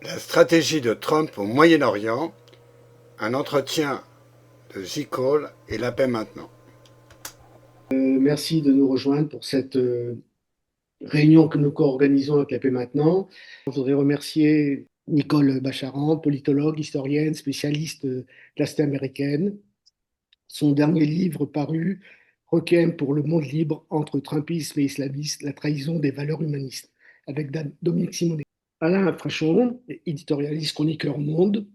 La stratégie de Trump au Moyen-Orient, un entretien de J. Cole et la paix maintenant. Merci de nous rejoindre pour cette réunion que nous co-organisons avec la paix maintenant. Je voudrais remercier Nicole Bacharan, politologue, historienne, spécialiste de la cité américaine. Son dernier livre paru, Requiem pour le monde libre entre Trumpisme et islamisme, la trahison des valeurs humanistes, avec Dominique Simonet. Alain Frachon, éditorialiste, chroniqueur au Monde.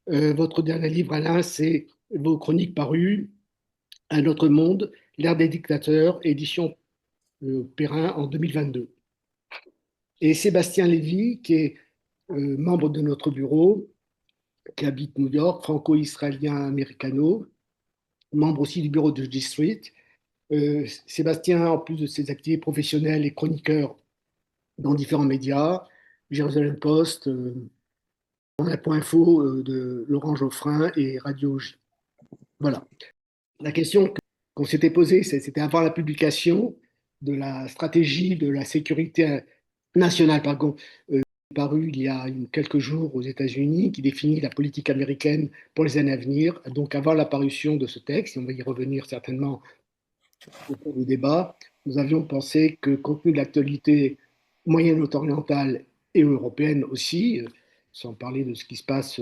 Votre dernier livre, Alain, c'est vos chroniques parues, Un autre monde, l'ère des dictateurs, édition Perrin en 2022. Et Sébastien Lévy, qui est membre de notre bureau, qui habite New York, franco-israélien américano, membre aussi du bureau de G Street. Sébastien, en plus de ses activités professionnelles, est chroniqueur dans différents médias, Jerusalem Post, un point info de Laurent Geoffrin et Radio J. Voilà. La question qu'on s'était posée, c'était avant la publication de la stratégie de la sécurité nationale, pardon, paru il y a quelques jours aux États-Unis, qui définit la politique américaine pour les années à venir. Donc, avant l'apparition de ce texte, et on va y revenir certainement au cours du débat, nous avions pensé que, compte tenu de l'actualité moyenne-orientale et européenne aussi, sans parler de ce qui se passe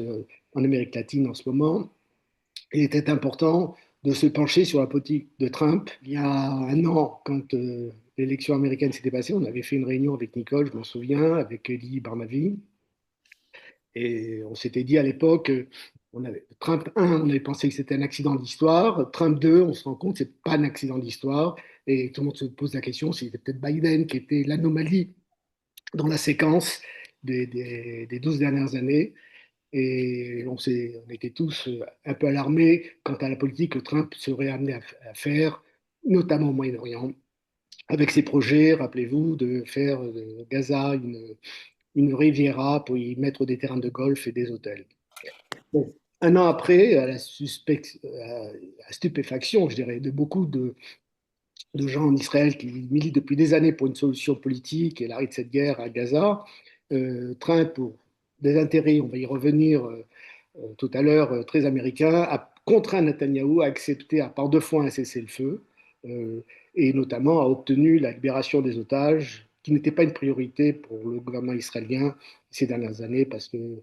en Amérique latine en ce moment, il était important de se pencher sur la politique de Trump. Il y a un an, quand l'élection américaine s'était passée, on avait fait une réunion avec Nicole, je m'en souviens, avec Elie Barnavi, et on s'était dit à l'époque, Trump 1, on avait pensé que c'était un accident d'histoire. Trump 2, on se rend compte que ce n'est pas un accident d'histoire. Et tout le monde se pose la question si c'était peut-être Biden qui était l'anomalie dans la séquence des 12 dernières années. Et on était tous un peu alarmés quant à la politique que Trump serait amené à faire, notamment au Moyen-Orient, avec ses projets, rappelez-vous, de faire de Gaza une Riviera pour y mettre des terrains de golf et des hôtels. Bon, un an après, à la stupéfaction, je dirais, de beaucoup de gens en Israël qui militent depuis des années pour une solution politique et l'arrêt de cette guerre à Gaza, Trump, pour des intérêts, on va y revenir tout à l'heure, très américain, a contraint Netanyahou à accepter à part deux fois un cessez-le-feu, euh, et notamment a obtenu la libération des otages, qui n'était pas une priorité pour le gouvernement israélien ces dernières années, parce que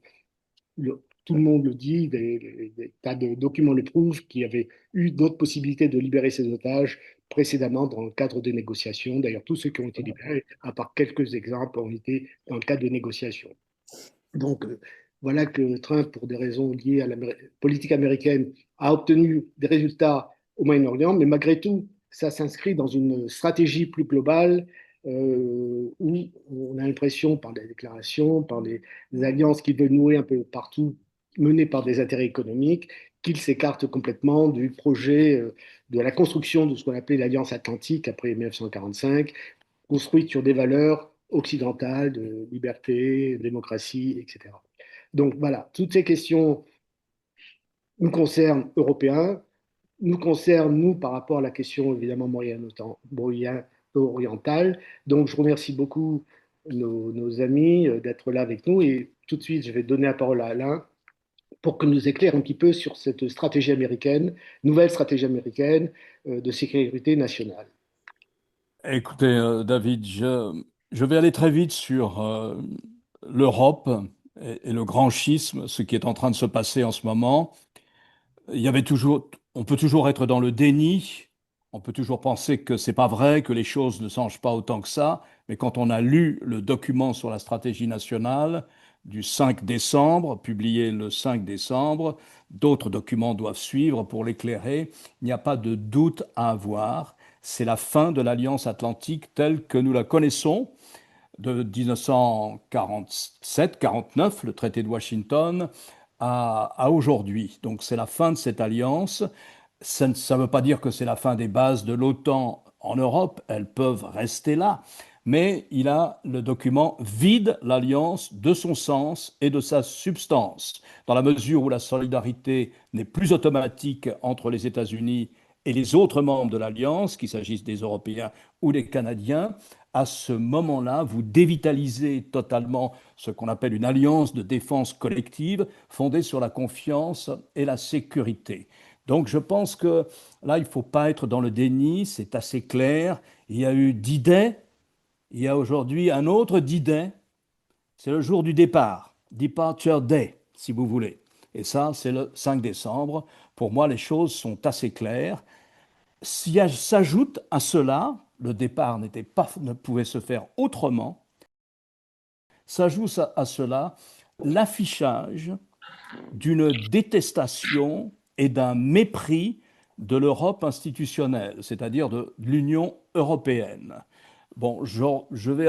tout le monde le dit, des tas de documents le prouvent, qu'il y avait eu d'autres possibilités de libérer ces otages précédemment dans le cadre des négociations. D'ailleurs, tous ceux qui ont été libérés, à part quelques exemples, ont été dans le cadre de négociations. Donc, voilà que Trump, pour des raisons liées à la politique américaine, a obtenu des résultats au Moyen-Orient, mais malgré tout, ça s'inscrit dans une stratégie plus globale où on a l'impression, par des déclarations, par des alliances qu'il veut nouer un peu partout, menées par des intérêts économiques, qu'il s'écarte complètement du projet de la construction de ce qu'on appelait l'Alliance Atlantique après 1945, construite sur des valeurs occidentales de liberté, de démocratie, etc. Donc voilà, toutes ces questions nous concernent Européens, nous concernent, nous, par rapport à la question évidemment moyen-orientale. Donc je remercie beaucoup nos amis d'être là avec nous et tout de suite, je vais donner la parole à Alain pour que nous éclaire un petit peu sur cette stratégie américaine, nouvelle stratégie américaine de sécurité nationale. Écoutez, David, je vais aller très vite sur l'Europe et le grand schisme, ce qui est en train de se passer en ce moment. Il y avait toujours, on peut toujours être dans le déni, on peut toujours penser que c'est pas vrai, que les choses ne changent pas autant que ça, mais quand on a lu le document sur la stratégie nationale du 5 décembre, publié le 5 décembre, d'autres documents doivent suivre pour l'éclairer. Il n'y a pas de doute à avoir. C'est la fin de l'Alliance atlantique telle que nous la connaissons de 1947-49, le traité de Washington, à aujourd'hui. Donc c'est la fin de cette alliance. Ça ne veut pas dire que c'est la fin des bases de l'OTAN en Europe, elles peuvent rester là, mais le document vide l'alliance de son sens et de sa substance, dans la mesure où la solidarité n'est plus automatique entre les États-Unis et les autres membres de l'alliance, qu'il s'agisse des Européens ou des Canadiens. À ce moment-là, vous dévitalisez totalement ce qu'on appelle une alliance de défense collective fondée sur la confiance et la sécurité. Donc je pense que là, il ne faut pas être dans le déni, c'est assez clair. Il y a eu D-Day, il y a aujourd'hui un autre D-Day, c'est le jour du départ, Departure Day, si vous voulez. Et ça, c'est le 5 décembre. Pour moi, les choses sont assez claires. S'ajoute à cela, le départ ne pouvait se faire autrement, s'ajoute à cela l'affichage d'une détestation et d'un mépris de l'Europe institutionnelle, c'est-à-dire de l'Union européenne. Bon, je vais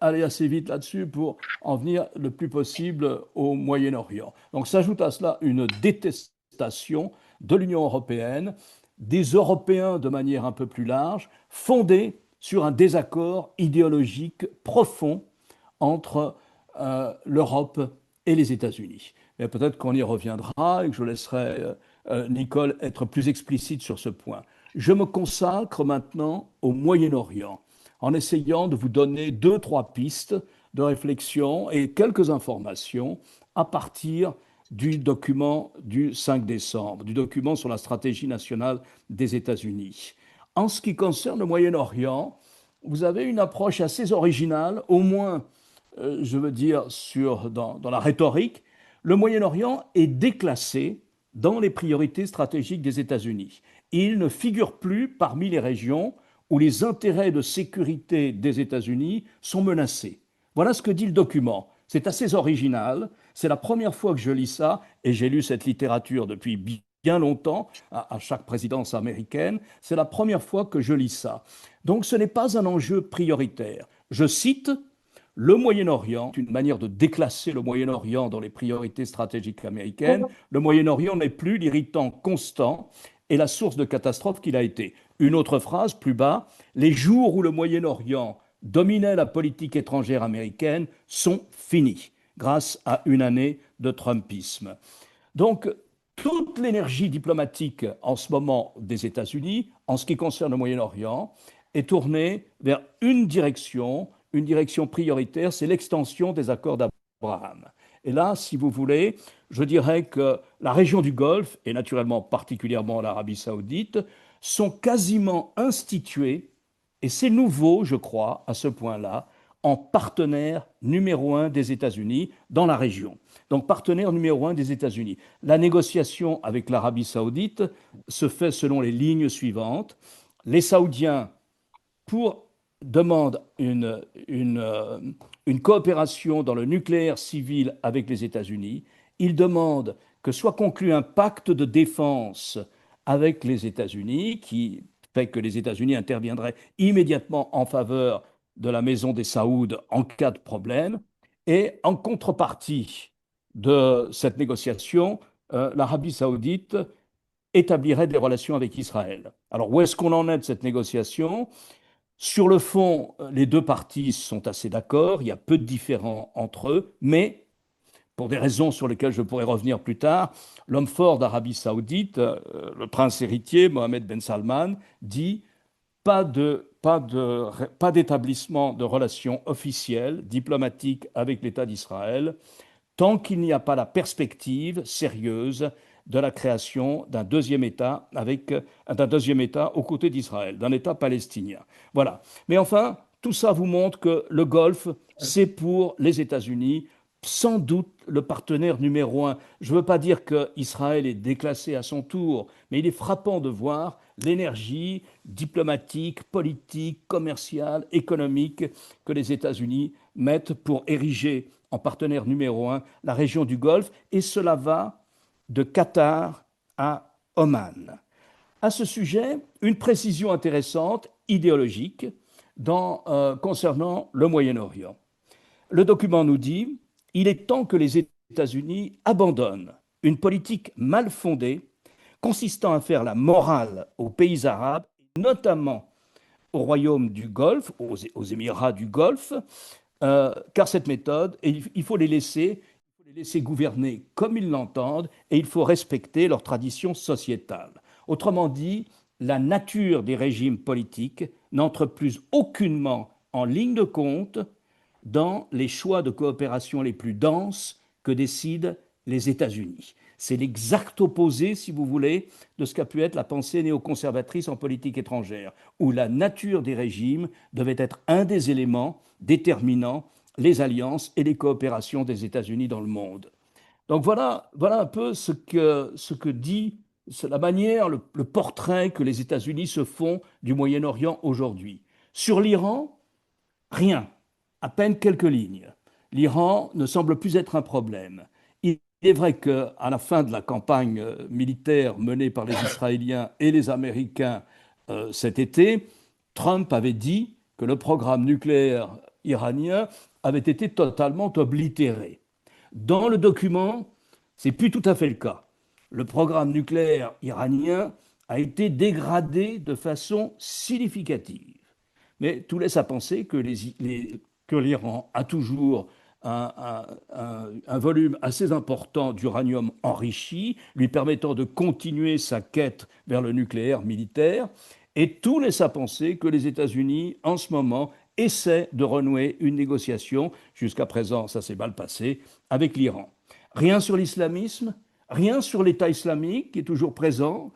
aller assez vite là-dessus pour en venir le plus possible au Moyen-Orient. Donc s'ajoute à cela une détestation de l'Union européenne, des Européens de manière un peu plus large, fondée sur un désaccord idéologique profond entre l'Europe et les États-Unis. Mais peut-être qu'on y reviendra et que je laisserai Nicole être plus explicite sur ce point. Je me consacre maintenant au Moyen-Orient en essayant de vous donner deux, trois pistes de réflexion et quelques informations à partir du document du 5 décembre, du document sur la stratégie nationale des États-Unis. En ce qui concerne le Moyen-Orient, vous avez une approche assez originale, au moins, je veux dire, dans la rhétorique. Le Moyen-Orient est déclassé dans les priorités stratégiques des États-Unis. Il ne figure plus parmi les régions où les intérêts de sécurité des États-Unis sont menacés. Voilà ce que dit le document. C'est assez original. C'est la première fois que je lis ça, et j'ai lu cette littérature depuis bien longtemps, à chaque présidence américaine. C'est la première fois que je lis ça. Donc ce n'est pas un enjeu prioritaire. Je cite le Moyen-Orient, une manière de déclasser le Moyen-Orient dans les priorités stratégiques américaines. Le Moyen-Orient n'est plus l'irritant constant et la source de catastrophe qu'il a été. Une autre phrase plus bas, les jours où le Moyen-Orient dominait la politique étrangère américaine sont finis grâce à une année de Trumpisme. Donc, toute l'énergie diplomatique en ce moment des États-Unis, en ce qui concerne le Moyen-Orient, est tournée vers une direction prioritaire, c'est l'extension des accords d'Abraham. Et là, si vous voulez, je dirais que la région du Golfe, et naturellement particulièrement l'Arabie saoudite, sont quasiment instituées, et c'est nouveau, je crois, à ce point-là, en partenaire numéro un des États-Unis dans la région. Donc partenaire numéro un des États-Unis. La négociation avec l'Arabie saoudite se fait selon les lignes suivantes. Les Saoudiens demandent une coopération dans le nucléaire civil avec les États-Unis. Ils demandent que soit conclu un pacte de défense avec les États-Unis qui fait que les États-Unis interviendraient immédiatement en faveur de la maison des Saouds en cas de problème. Et en contrepartie de cette négociation, l'Arabie saoudite établirait des relations avec Israël. Alors où est-ce qu'on en est de cette négociation? Sur le fond, les deux parties sont assez d'accord, il y a peu de différends entre eux, mais pour des raisons sur lesquelles je pourrais revenir plus tard, l'homme fort d'Arabie saoudite, le prince héritier Mohamed Ben Salman, dit pas d'établissement de relations officielles, diplomatiques avec l'État d'Israël, tant qu'il n'y a pas la perspective sérieuse de la création d'un deuxième État aux côtés d'Israël, d'un État palestinien. Voilà. Mais enfin, tout ça vous montre que le Golfe, c'est pour les États-Unis sans doute le partenaire numéro un. Je ne veux pas dire qu'Israël est déclassé à son tour, mais il est frappant de voir l'énergie diplomatique, politique, commerciale, économique que les États-Unis mettent pour ériger en partenaire numéro un la région du Golfe, et cela va de Qatar à Oman. À ce sujet, une précision intéressante, idéologique, concernant le Moyen-Orient. Le document nous dit il est temps que les États-Unis abandonnent une politique mal fondée consistant à faire la morale aux pays arabes, notamment au royaume du Golfe, aux Émirats du Golfe, car cette méthode, il faut les laisser gouverner comme ils l'entendent et il faut respecter leurs traditions sociétales. Autrement dit, la nature des régimes politiques n'entre plus aucunement en ligne de compte dans les choix de coopération les plus denses que décident les États-Unis. C'est l'exact opposé, si vous voulez, de ce qu'a pu être la pensée néoconservatrice en politique étrangère, où la nature des régimes devait être un des éléments déterminant les alliances et les coopérations des États-Unis dans le monde. Donc voilà un peu ce que dit la manière, le portrait que les États-Unis se font du Moyen-Orient aujourd'hui. Sur l'Iran, rien, à peine quelques lignes. L'Iran ne semble plus être un problème. Il est vrai qu'à la fin de la campagne militaire menée par les Israéliens et les Américains cet été, Trump avait dit que le programme nucléaire iranien avait été totalement oblitéré. Dans le document, c'est plus tout à fait le cas. Le programme nucléaire iranien a été dégradé de façon significative. Mais tout laisse à penser que l'Iran a toujours un volume assez important d'uranium enrichi, lui permettant de continuer sa quête vers le nucléaire militaire. Et tout laisse à penser que les États-Unis, en ce moment, essaient de renouer une négociation, jusqu'à présent ça s'est mal passé, avec l'Iran. Rien sur l'islamisme, rien sur l'État islamique qui est toujours présent.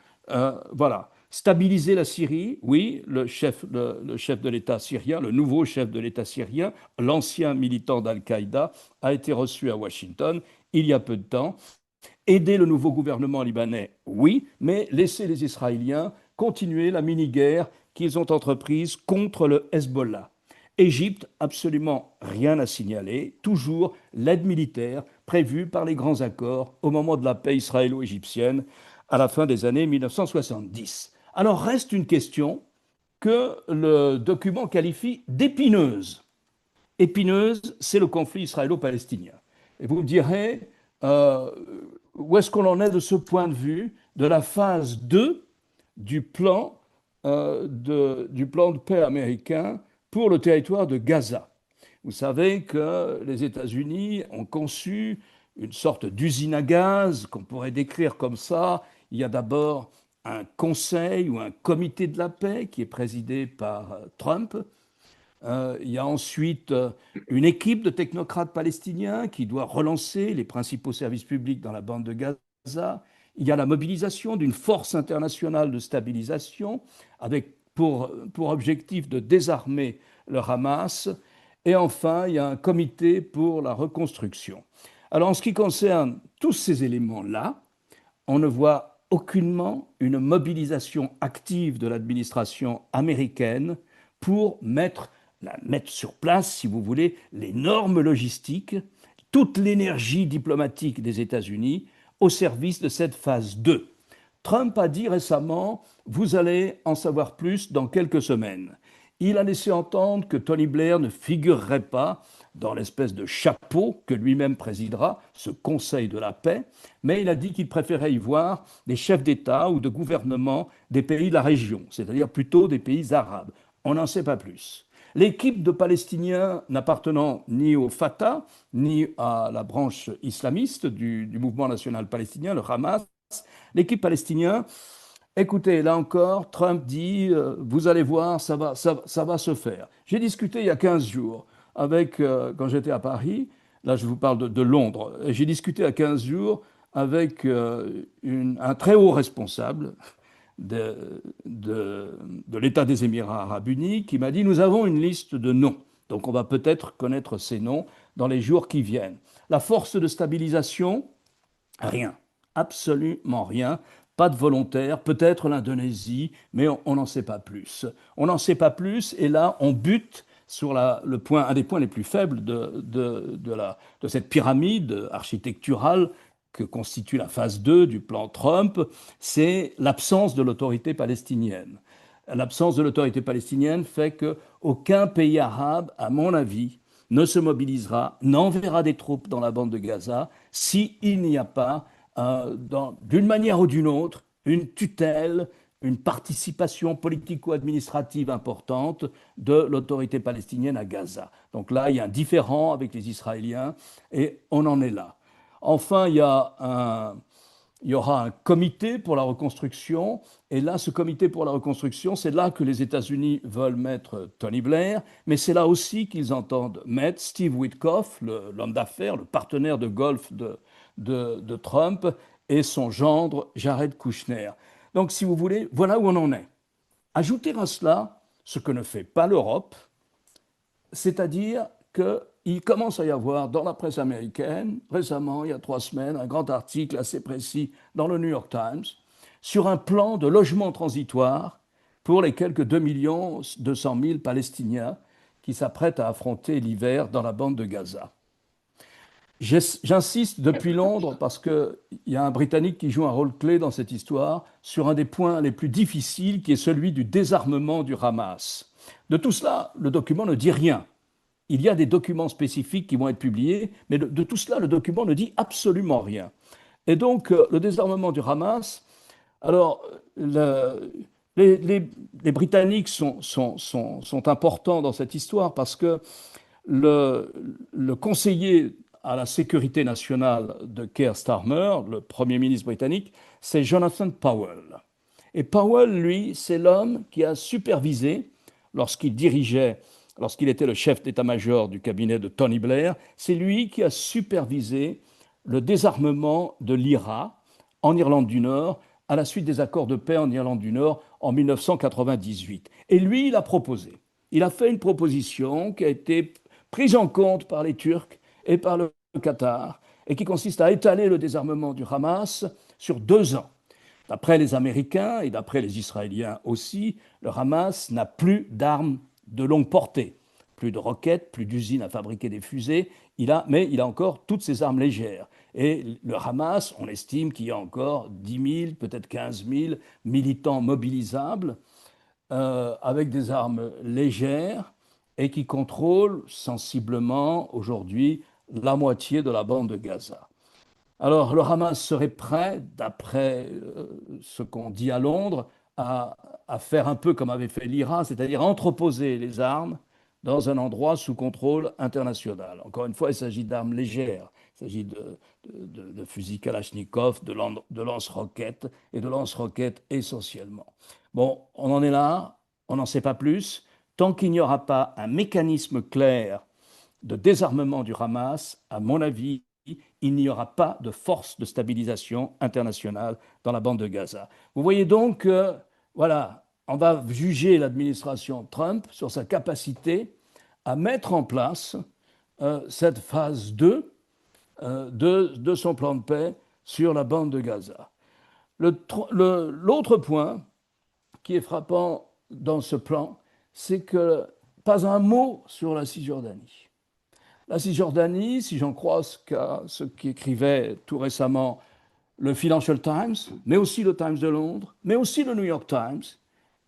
Voilà. Stabiliser la Syrie, oui, le chef de l'État syrien, le nouveau chef de l'État syrien, l'ancien militant d'Al-Qaïda, a été reçu à Washington il y a peu de temps. Aider le nouveau gouvernement libanais, oui, mais laisser les Israéliens continuer la mini-guerre qu'ils ont entreprise contre le Hezbollah. Égypte, absolument rien à signaler, toujours l'aide militaire prévue par les grands accords au moment de la paix israélo-égyptienne à la fin des années 1970. Alors reste une question que le document qualifie d'épineuse. Épineuse, c'est le conflit israélo-palestinien. Et vous me direz, où est-ce qu'on en est de ce point de vue, de la phase 2 du plan, du plan de paix américain pour le territoire de Gaza. Vous savez que les États-Unis ont conçu une sorte d'usine à gaz qu'on pourrait décrire comme ça. Il y a d'abord un conseil ou un comité de la paix qui est présidé par Trump. Il y a ensuite une équipe de technocrates palestiniens qui doit relancer les principaux services publics dans la bande de Gaza. Il y a la mobilisation d'une force internationale de stabilisation avec pour objectif de désarmer le Hamas. Et enfin, il y a un comité pour la reconstruction. Alors, en ce qui concerne tous ces éléments-là, on ne voit aucunement une mobilisation active de l'administration américaine pour mettre sur place, si vous voulez, les normes logistiques, toute l'énergie diplomatique des États-Unis au service de cette phase 2. Trump a dit récemment, vous allez en savoir plus dans quelques semaines. Il a laissé entendre que Tony Blair ne figurerait pas dans l'espèce de chapeau que lui-même présidera, ce Conseil de la paix, mais il a dit qu'il préférait y voir des chefs d'État ou de gouvernement des pays de la région, c'est-à-dire plutôt des pays arabes. On n'en sait pas plus. L'équipe de Palestiniens n'appartenant ni au Fatah, ni à la branche islamiste du mouvement national palestinien, le Hamas, l'équipe palestinienne, écoutez, là encore, Trump dit, vous allez voir, ça va se faire. J'ai discuté il y a 15 jours avec, quand j'étais à Paris, là je vous parle de Londres, j'ai discuté il y a 15 jours avec un très haut responsable de l'État des Émirats arabes unis qui m'a dit, nous avons une liste de noms, donc on va peut-être connaître ces noms dans les jours qui viennent. La force de stabilisation, rien, absolument rien. Pas de volontaires, peut-être l'Indonésie, mais on n'en sait pas plus. On n'en sait pas plus, et là, on bute sur un des points les plus faibles de cette pyramide architecturale que constitue la phase 2 du plan Trump, c'est l'absence de l'autorité palestinienne. L'absence de l'autorité palestinienne fait qu'aucun pays arabe, à mon avis, ne se mobilisera, n'enverra des troupes dans la bande de Gaza s'il n'y a pas d'une manière ou d'une autre, une tutelle, une participation politico-administrative importante de l'autorité palestinienne à Gaza. Donc là, il y a un différend avec les Israéliens et on en est là. Enfin, il y a il y aura un comité pour la reconstruction. Et là, ce comité pour la reconstruction, c'est là que les États-Unis veulent mettre Tony Blair, mais c'est là aussi qu'ils entendent mettre Steve Witkoff, l'homme d'affaires, le partenaire de golf de Trump, et son gendre Jared Kushner. Donc, si vous voulez, voilà où on en est. Ajouter à cela ce que ne fait pas l'Europe, c'est-à-dire qu'il commence à y avoir dans la presse américaine, récemment, il y a 3 semaines, un grand article assez précis dans le New York Times sur un plan de logement transitoire pour les quelques 2,2 millions Palestiniens qui s'apprêtent à affronter l'hiver dans la bande de Gaza. J'insiste depuis Londres parce qu'il y a un Britannique qui joue un rôle clé dans cette histoire sur un des points les plus difficiles qui est celui du désarmement du Hamas. De tout cela, le document ne dit rien. Il y a des documents spécifiques qui vont être publiés, mais de tout cela, le document ne dit absolument rien. Et donc, le désarmement du Hamas, alors, les Britanniques sont importants dans cette histoire parce que le conseiller à la sécurité nationale de Keir Starmer, le Premier ministre britannique, c'est Jonathan Powell. Et Powell, lui, c'est l'homme qui a supervisé, lorsqu'il était le chef d'état-major du cabinet de Tony Blair, c'est lui qui a supervisé le désarmement de l'IRA en Irlande du Nord à la suite des accords de paix en Irlande du Nord en 1998. Et lui, il a proposé. Il a fait une proposition qui a été prise en compte par les Turcs et par le Qatar, et qui consiste à étaler le désarmement du Hamas sur 2 ans. D'après les Américains et d'après les Israéliens aussi, le Hamas n'a plus d'armes de longue portée, plus de roquettes, plus d'usines à fabriquer des fusées, mais il a encore toutes ses armes légères. Et le Hamas, on estime qu'il y a encore 10 000, peut-être 15 000 militants mobilisables avec des armes légères et qui contrôlent sensiblement aujourd'hui la moitié de la bande de Gaza. Alors le Hamas serait prêt, d'après ce qu'on dit à Londres, à faire un peu comme avait fait l'Iran, c'est-à-dire entreposer les armes dans un endroit sous contrôle international. Encore une fois, il s'agit d'armes légères, il s'agit de fusils Kalachnikov, de lance-roquettes et de lance-roquettes essentiellement. Bon, on en est là, on n'en sait pas plus. Tant qu'il n'y aura pas un mécanisme clair de désarmement du Hamas, à mon avis, il n'y aura pas de force de stabilisation internationale dans la bande de Gaza. Vous voyez donc que, voilà, on va juger l'administration Trump sur sa capacité à mettre en place cette phase 2 de son plan de paix sur la bande de Gaza. L'autre point qui est frappant dans ce plan, c'est que pas un mot sur la Cisjordanie. La Cisjordanie, si j'en crois ce qu'écrivait tout récemment le Financial Times, mais aussi le Times de Londres, mais aussi le New York Times,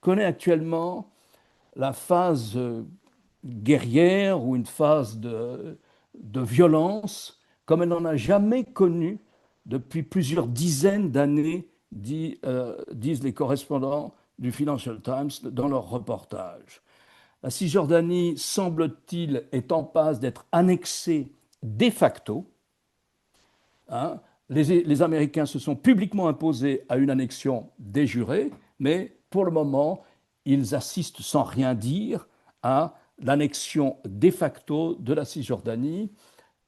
connaît actuellement la phase guerrière ou une phase de violence comme elle n'en a jamais connu depuis plusieurs dizaines d'années, disent les correspondants du Financial Times dans leur reportage. La Cisjordanie, semble-t-il, est en passe d'être annexée de facto. Hein. Les Américains se sont publiquement imposés à une annexion déjurée, mais pour le moment, ils assistent sans rien dire à l'annexion de facto de la Cisjordanie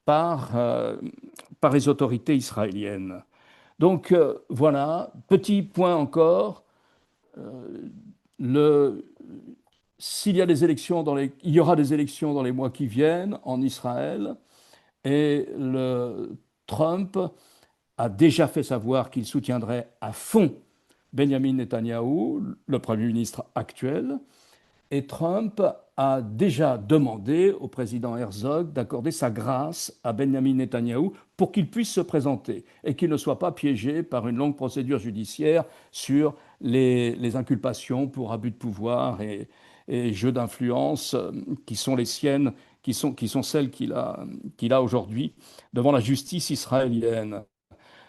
par les autorités israéliennes. Donc voilà, petit point encore, s'il y a des élections il y aura des élections dans les mois qui viennent en Israël, et Trump a déjà fait savoir qu'il soutiendrait à fond Benjamin Netanyahou, le Premier ministre actuel, et Trump a déjà demandé au président Herzog d'accorder sa grâce à Benjamin Netanyahou pour qu'il puisse se présenter et qu'il ne soit pas piégé par une longue procédure judiciaire sur les inculpations pour abus de pouvoir et jeux d'influence qui sont les siennes, qui sont celles qu'il a aujourd'hui devant la justice israélienne.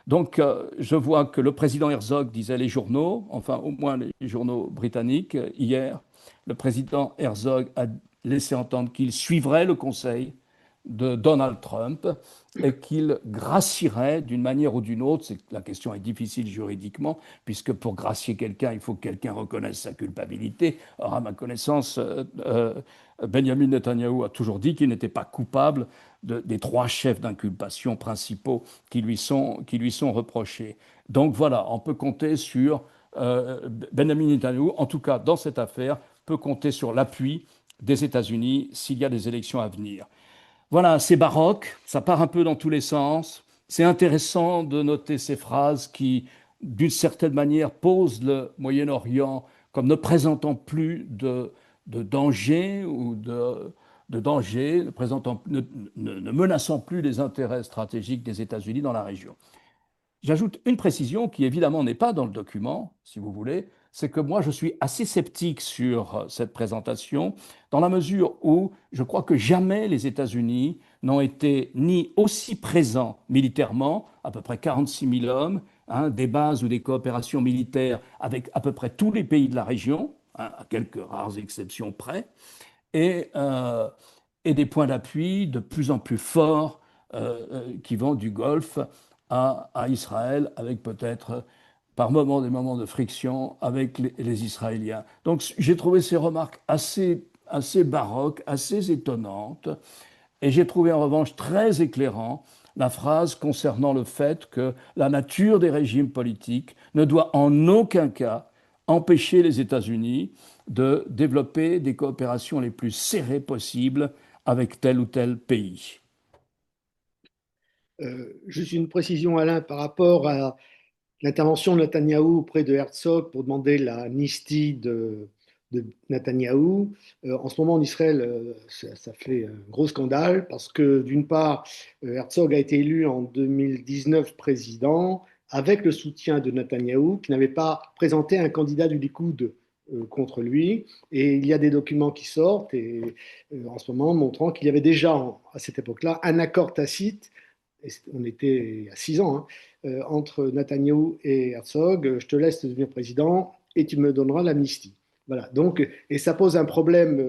Donc, je vois que le président Herzog disait les journaux, enfin au moins les journaux britanniques, hier, le président Herzog a laissé entendre qu'il suivrait le conseil de Donald Trump et qu'il gracierait d'une manière ou d'une autre. La question est difficile juridiquement, puisque pour gracier quelqu'un, il faut que quelqu'un reconnaisse sa culpabilité. Or, à ma connaissance, Benjamin Netanyahou a toujours dit qu'il n'était pas coupable des trois chefs d'inculpation principaux qui lui sont reprochés. Donc voilà, on peut compter sur Benjamin Netanyahu, en tout cas dans cette affaire, peut compter sur l'appui des États-Unis s'il y a des élections à venir. Voilà, c'est baroque, ça part un peu dans tous les sens. C'est intéressant de noter ces phrases qui, d'une certaine manière, posent le Moyen-Orient comme ne présentant plus de danger ou de danger, ne menaçant plus les intérêts stratégiques des États-Unis dans la région. J'ajoute une précision qui évidemment n'est pas dans le document, si vous voulez, c'est que moi je suis assez sceptique sur cette présentation, dans la mesure où je crois que jamais les États-Unis n'ont été ni aussi présents militairement, à peu près 46 000 hommes, hein, des bases ou des coopérations militaires avec à peu près tous les pays de la région, hein, à quelques rares exceptions près, et, euh, et des points d'appui de plus en plus forts qui vont du Golfe à Israël, avec peut-être par moments des moments de friction avec les Israéliens. Donc j'ai trouvé ces remarques assez baroques, assez étonnantes, et j'ai trouvé en revanche très éclairant la phrase concernant le fait que la nature des régimes politiques ne doit en aucun cas empêcher les États-Unis de développer des coopérations les plus serrées possibles avec tel ou tel pays. Juste une précision, Alain, par rapport à l'intervention de Netanyahou auprès de Herzog pour demander l'amnistie de Netanyahou. En ce moment, en Israël, ça fait un gros scandale parce que, d'une part, Herzog a été élu en 2019 président avec le soutien de Netanyahou, qui n'avait pas présenté un candidat du Likoud contre lui. Et il y a des documents qui sortent en ce moment montrant qu'il y avait déjà, à cette époque-là, un accord tacite, et on était à 6 ans, hein, entre Netanyahou et Herzog. Je te laisse devenir président et tu me donneras l'amnistie. Voilà. Donc, et ça pose un problème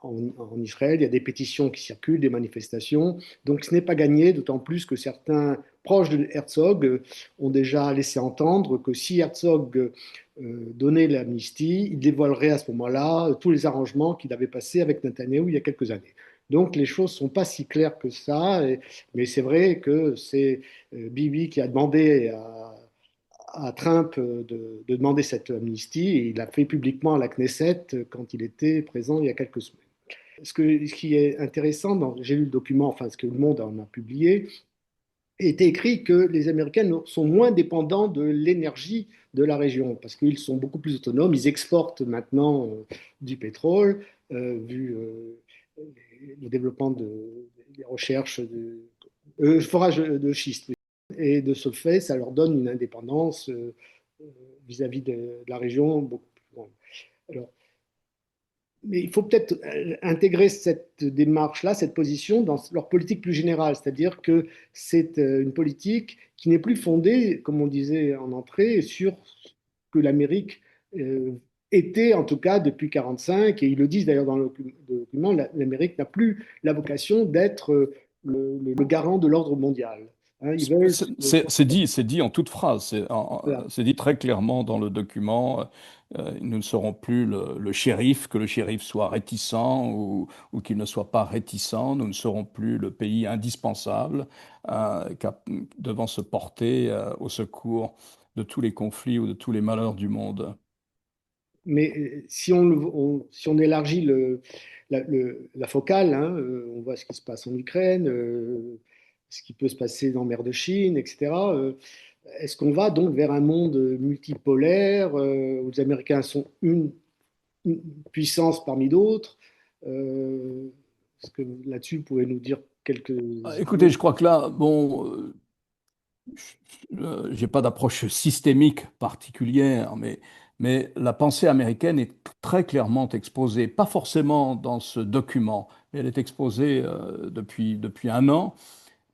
en Israël. Il y a des pétitions qui circulent, des manifestations. Donc, ce n'est pas gagné, d'autant plus que certains proches de Herzog ont déjà laissé entendre que si Herzog donnait l'amnistie, il dévoilerait à ce moment-là tous les arrangements qu'il avait passés avec Netanyahou il y a quelques années. Donc les choses ne sont pas si claires que ça, mais c'est vrai que c'est Bibi qui a demandé à Trump de demander cette amnistie, et il l'a fait publiquement à la Knesset quand il était présent il y a quelques semaines. Ce qui est intéressant, j'ai lu le document, enfin ce que le Monde en a publié, est écrit que les Américains sont moins dépendants de l'énergie de la région, parce qu'ils sont beaucoup plus autonomes, ils exportent maintenant du pétrole, vu le développement des recherches de forage de schiste. Oui. Et de ce fait, ça leur donne une indépendance vis-à-vis de la région beaucoup plus grande. Alors, mais il faut peut-être intégrer cette démarche-là, cette position, dans leur politique plus générale, c'est-à-dire que c'est une politique qui n'est plus fondée, comme on disait en entrée, sur ce que l'Amérique euh, était, en tout cas depuis 1945, et ils le disent d'ailleurs dans le document, l'Amérique n'a plus la vocation d'être le garant de l'ordre mondial. Hein, ils veulent. C'est dit en toute phrase, Voilà. c'est dit très clairement dans le document. Nous ne serons plus le shérif, que le shérif soit réticent ou qu'il ne soit pas réticent. Nous ne serons plus le pays indispensable devant se porter au secours de tous les conflits ou de tous les malheurs du monde. Mais si on élargit la focale, hein, on voit ce qui se passe en Ukraine, ce qui peut se passer dans la mer de Chine, etc. Est-ce qu'on va donc vers un monde multipolaire où les Américains sont une puissance parmi d'autres? Est-ce que là-dessus, vous pouvez nous dire quelques Écoutez, idées? je crois que là, bon, j'ai pas d'approche systémique particulière, mais la pensée américaine est très clairement exposée, pas forcément dans ce document, mais elle est exposée depuis un an.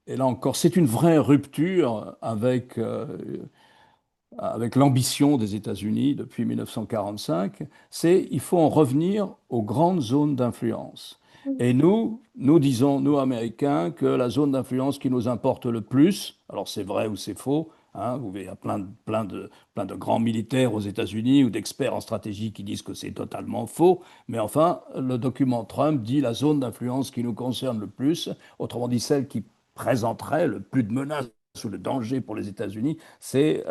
Et là encore, c'est une vraie rupture avec l'ambition des États-Unis depuis 1945. Il faut en revenir aux grandes zones d'influence. Et nous disons, nous Américains, que la zone d'influence qui nous importe le plus, alors c'est vrai ou c'est faux, hein, il y a plein de grands militaires aux États-Unis ou d'experts en stratégie qui disent que c'est totalement faux, mais enfin, le document Trump dit la zone d'influence qui nous concerne le plus, autrement dit celle qui présenterait le plus de menaces ou de danger pour les États-Unis, c'est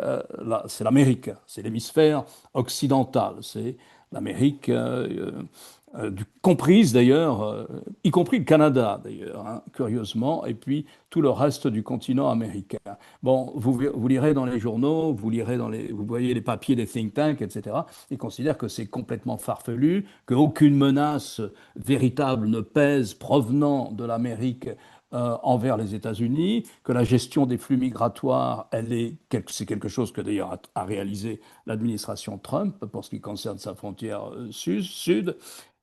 l'Amérique, c'est l'hémisphère occidental, c'est l'Amérique comprise d'ailleurs, y compris le Canada d'ailleurs, hein, curieusement, et puis tout le reste du continent américain. Bon, vous lirez dans les journaux, vous voyez les papiers des think tanks, etc. Ils considèrent que c'est complètement farfelu, qu'aucune menace véritable ne pèse provenant de l'Amérique envers les États-Unis, que la gestion des flux migratoires, c'est quelque chose que d'ailleurs a réalisé l'administration Trump pour ce qui concerne sa frontière sud,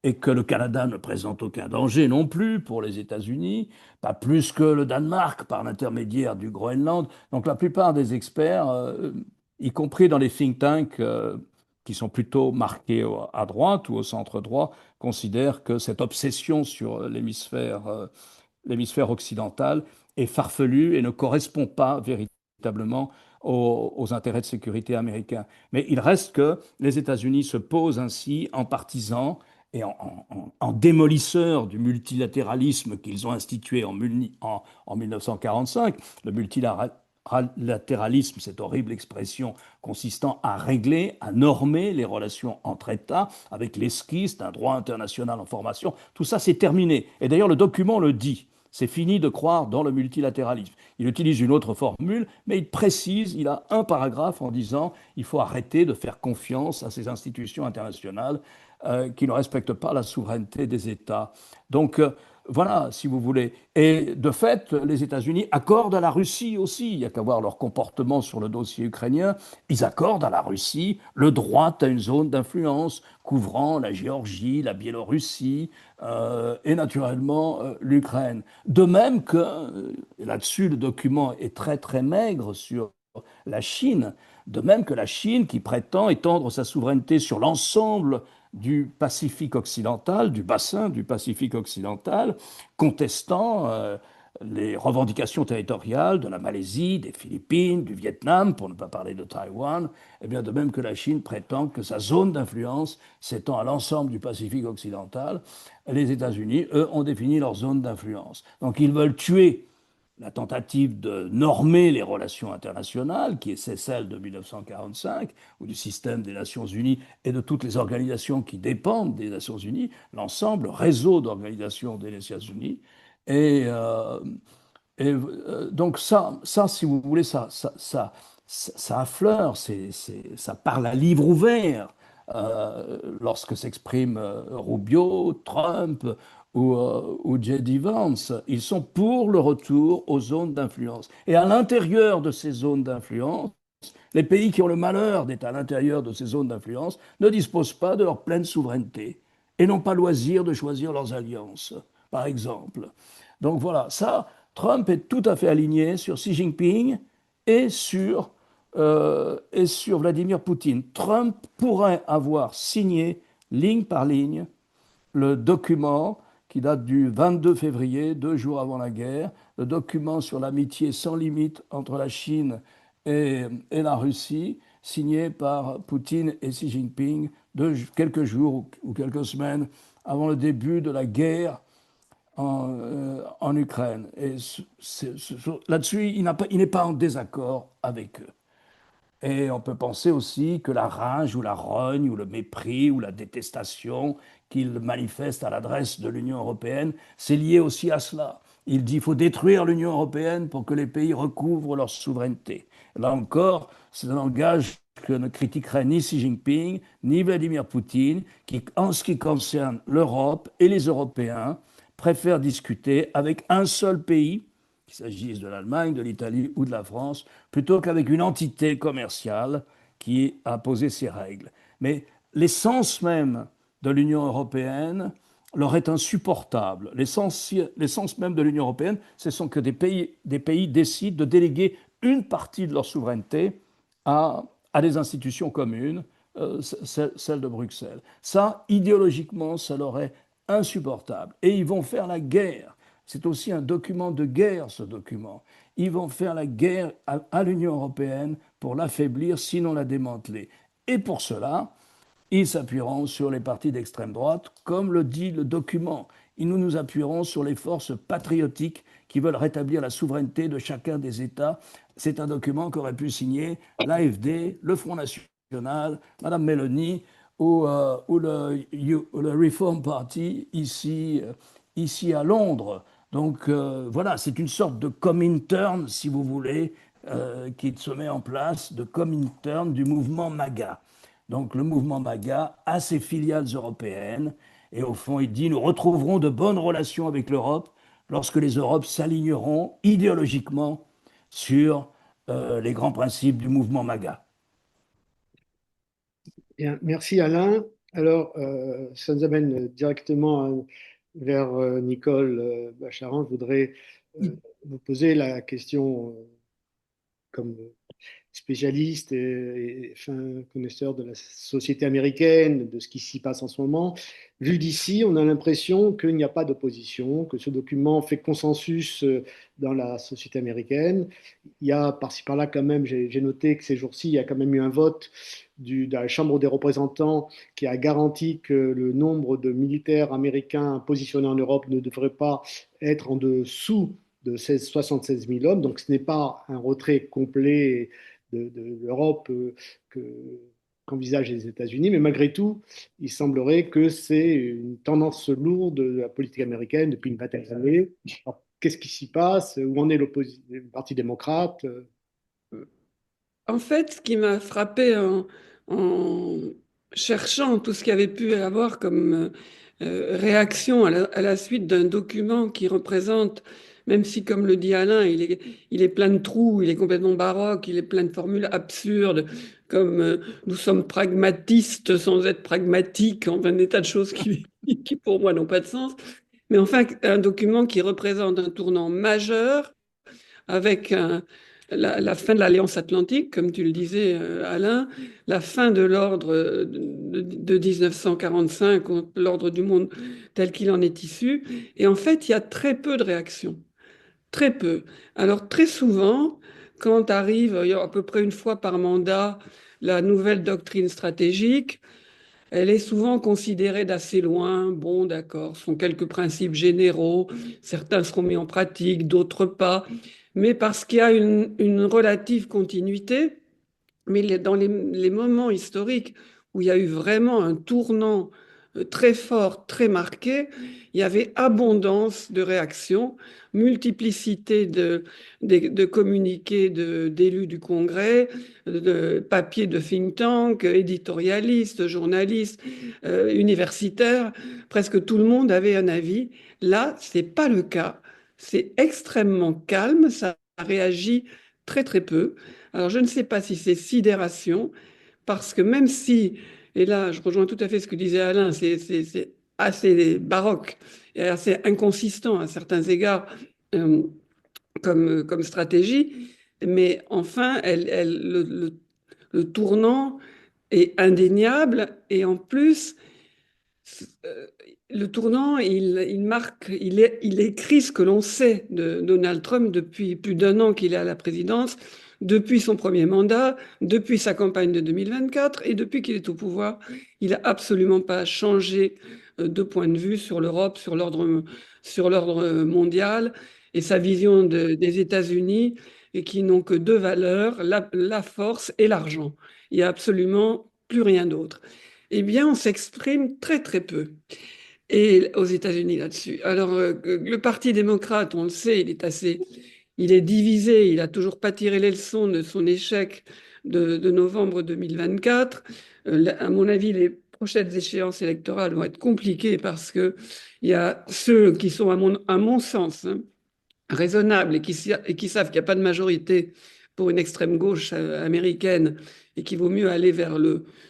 et que le Canada ne présente aucun danger non plus pour les États-Unis, pas plus que le Danemark par l'intermédiaire du Groenland. Donc la plupart des experts, y compris dans les think tanks qui sont plutôt marqués à droite ou au centre droit, considèrent que cette obsession sur l'hémisphère occidental est farfelue et ne correspond pas véritablement aux intérêts de sécurité américains. Mais il reste que les États-Unis se posent ainsi en partisans et en démolisseurs du multilatéralisme qu'ils ont institué en 1945. Le multilatéralisme, cette horrible expression consistant à régler, à normer les relations entre États avec l'esquisse d'un droit international en formation. Tout ça, c'est terminé. Et d'ailleurs, le document le dit. C'est fini de croire dans le multilatéralisme. Il utilise une autre formule, mais il précise, il a un paragraphe en disant il faut arrêter de faire confiance à ces institutions internationales qui ne respectent pas la souveraineté des États. Donc voilà, si vous voulez. Et de fait, les États-Unis accordent à la Russie aussi, il n'y a qu'à voir leur comportement sur le dossier ukrainien, ils accordent à la Russie le droit à une zone d'influence couvrant la Géorgie, la Biélorussie et naturellement l'Ukraine. De même que, là-dessus, le document est très très maigre sur la Chine, de même que la Chine qui prétend étendre sa souveraineté sur l'ensemble du Pacifique occidental, du bassin du Pacifique occidental, contestant les revendications territoriales de la Malaisie, des Philippines, du Vietnam, pour ne pas parler de Taïwan, et bien de même que la Chine prétend que sa zone d'influence s'étend à l'ensemble du Pacifique occidental, les États-Unis, eux, ont défini leur zone d'influence. Donc ils veulent tuer la tentative de normer les relations internationales, qui est celle de 1945, ou du système des Nations Unies et de toutes les organisations qui dépendent des Nations Unies, l'ensemble, réseau d'organisations des Nations Unies. Et, euh, donc ça, si vous voulez, ça affleure, ça parle à livre ouvert lorsque s'expriment Rubio, Trump ou J.D. Vance. Ils sont pour le retour aux zones d'influence. Et à l'intérieur de ces zones d'influence, les pays qui ont le malheur d'être à l'intérieur de ces zones d'influence ne disposent pas de leur pleine souveraineté et n'ont pas loisir de choisir leurs alliances, par exemple. Donc voilà, ça, Trump est tout à fait aligné sur Xi Jinping et sur Vladimir Poutine. Trump pourrait avoir signé, ligne par ligne, le document qui date du 22 février, 2 jours avant la guerre, le document sur l'amitié sans limite entre la Chine et la Russie, signé par Poutine et Xi Jinping quelques jours ou quelques semaines avant le début de la guerre en Ukraine. Et là-dessus, il n'est pas en désaccord avec eux. Et on peut penser aussi que la rage ou la rogne ou le mépris ou la détestation qu'il manifeste à l'adresse de l'Union européenne, c'est lié aussi à cela. Il dit qu'il faut détruire l'Union européenne pour que les pays recouvrent leur souveraineté. Là encore, c'est un langage que ne critiquerait ni Xi Jinping ni Vladimir Poutine, qui, en ce qui concerne l'Europe et les Européens, préfèrent discuter avec un seul pays, qu'il s'agisse de l'Allemagne, de l'Italie ou de la France, plutôt qu'avec une entité commerciale qui a posé ses règles. Mais l'essence même de l'Union européenne leur est insupportable. L'essence même de l'Union européenne, ce sont que des pays décident de déléguer une partie de leur souveraineté à des institutions communes, celle de Bruxelles. Ça, idéologiquement, ça leur est insupportable. Et ils vont faire la guerre. C'est aussi un document de guerre, ce document. Ils vont faire la guerre à l'Union européenne pour l'affaiblir, sinon la démanteler. Et pour cela, ils s'appuieront sur les partis d'extrême droite, comme le dit le document. Et nous nous appuierons sur les forces patriotiques qui veulent rétablir la souveraineté de chacun des États. C'est un document qu'aurait pu signer l'AfD, le Front National, Madame Meloni ou le Reform Party ici à Londres. Donc voilà, c'est une sorte de Comintern, si vous voulez, qui se met en place, de Comintern du mouvement MAGA. Donc le mouvement MAGA a ses filiales européennes et au fond il dit nous retrouverons de bonnes relations avec l'Europe lorsque les Europes s'aligneront idéologiquement sur les grands principes du mouvement MAGA. Bien, merci Alain. Alors, ça nous amène directement vers Nicole Bacharan. Je voudrais vous poser la question comme spécialiste et fin connaisseur de la société américaine, de ce qui s'y passe en ce moment. Vu d'ici, on a l'impression qu'il n'y a pas d'opposition, que ce document fait consensus dans la société américaine. Il y a par-ci par-là quand même, j'ai noté que ces jours-ci, il y a quand même eu un vote de la Chambre des représentants qui a garanti que le nombre de militaires américains positionnés en Europe ne devrait pas être en dessous de 76 000 hommes. Donc ce n'est pas un retrait complet de l'Europe qu'envisagent les États-Unis, mais malgré tout, il semblerait que c'est une tendance lourde de la politique américaine depuis une vingtaine d'années. Qu'est-ce qui s'y passe? Où en est le Parti démocrate? En fait, ce qui m'a frappé en cherchant tout ce qu'il y avait pu avoir comme réaction à la suite d'un document qui représente, même si, comme le dit Alain, il est plein de trous, il est complètement baroque, il est plein de formules absurdes, comme nous sommes pragmatistes sans être pragmatiques, enfin des tas de choses qui pour moi n'ont pas de sens. Mais enfin, un document qui représente un tournant majeur avec la fin de l'Alliance Atlantique, comme tu le disais, Alain, la fin de l'ordre de 1945, l'ordre du monde tel qu'il en est issu. Et en fait, il y a très peu de réactions. Très peu. Alors, très souvent, quand arrive, il y a à peu près une fois par mandat, la nouvelle doctrine stratégique, elle est souvent considérée d'assez loin. Bon, d'accord, ce sont quelques principes généraux. Certains seront mis en pratique, d'autres pas. Mais parce qu'il y a une relative continuité, mais dans les moments historiques où il y a eu vraiment un tournant très fort, très marqué, il y avait abondance de réactions, multiplicité de communiqués d'élus du Congrès, de papiers de think tank, éditorialistes, journalistes, universitaires. Presque tout le monde avait un avis. Là, c'est pas le cas. C'est extrêmement calme, ça réagit très très peu. Alors je ne sais pas si c'est sidération, parce que même si, et là je rejoins tout à fait ce que disait Alain, c'est assez baroque et assez inconsistant à certains égards euh, comme stratégie, mais enfin le tournant est indéniable et en plus euh, le tournant, il marque, il écrit ce que l'on sait de Donald Trump depuis plus d'un an qu'il est à la présidence, depuis son premier mandat, depuis sa campagne de 2024 et depuis qu'il est au pouvoir. Il n'a absolument pas changé de point de vue sur l'Europe, sur l'ordre mondial et sa vision des États-Unis et qui n'ont que deux valeurs, la force et l'argent. Il n'y a absolument plus rien d'autre. Eh bien, on s'exprime très très peu et aux États-Unis là-dessus. Alors, le Parti démocrate, on le sait, il est divisé. Il a toujours pas tiré les leçons de son échec de novembre 2024. À mon avis, les prochaines échéances électorales vont être compliquées parce que il y a ceux qui sont, à mon sens, hein, raisonnables et qui savent qu'il n'y a pas de majorité pour une extrême gauche américaine et qu'il vaut mieux aller vers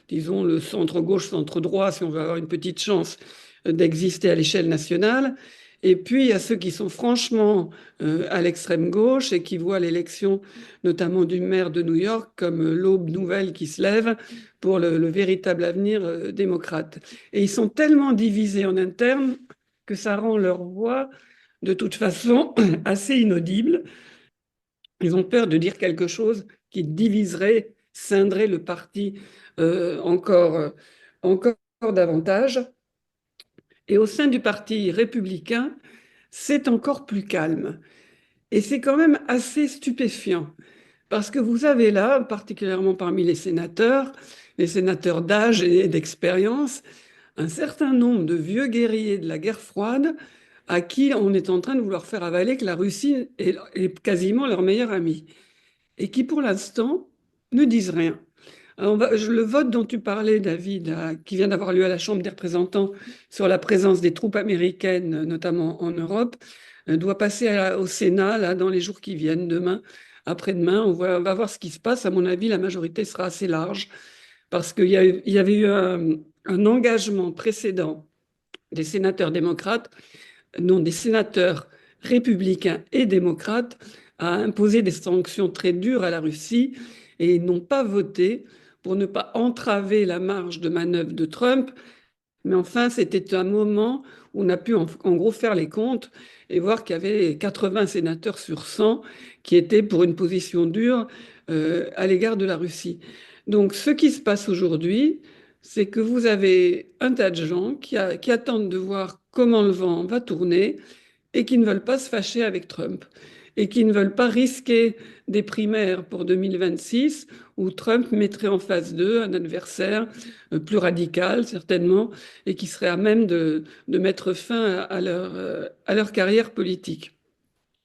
disons, le centre-gauche, centre-droit si on veut avoir une petite chance d'exister à l'échelle nationale. Et puis, il y a ceux qui sont franchement à l'extrême gauche et qui voient l'élection, notamment du maire de New York, comme l'aube nouvelle qui se lève pour le véritable avenir démocrate. Et ils sont tellement divisés en interne que ça rend leur voix, de toute façon, assez inaudible. Ils ont peur de dire quelque chose qui diviserait, scinderait le parti encore davantage. Et au sein du parti républicain, c'est encore plus calme. Et c'est quand même assez stupéfiant, parce que vous avez là, particulièrement parmi les sénateurs d'âge et d'expérience, un certain nombre de vieux guerriers de la guerre froide à qui on est en train de vouloir faire avaler que la Russie est quasiment leur meilleur ami, et qui pour l'instant ne disent rien. Alors le vote dont tu parlais, David, qui vient d'avoir lieu à la Chambre des représentants sur la présence des troupes américaines, notamment en Europe, doit passer au Sénat là, dans les jours qui viennent, demain, après-demain. On va voir ce qui se passe. À mon avis, la majorité sera assez large parce qu'il y avait eu un engagement précédent des sénateurs démocrates, non, des sénateurs républicains et démocrates, à imposer des sanctions très dures à la Russie, et ils n'ont pas voté pour ne pas entraver la marge de manœuvre de Trump. Mais enfin, c'était un moment où on a pu en gros faire les comptes et voir qu'il y avait 80 sénateurs sur 100 qui étaient pour une position dure à l'égard de la Russie. Donc ce qui se passe aujourd'hui, c'est que vous avez un tas de gens qui attendent de voir comment le vent va tourner et qui ne veulent pas se fâcher avec Trump et qui ne veulent pas risquer des primaires pour 2026 où Trump mettrait en face d'eux un adversaire plus radical, certainement, et qui serait à même de mettre fin à leur carrière politique.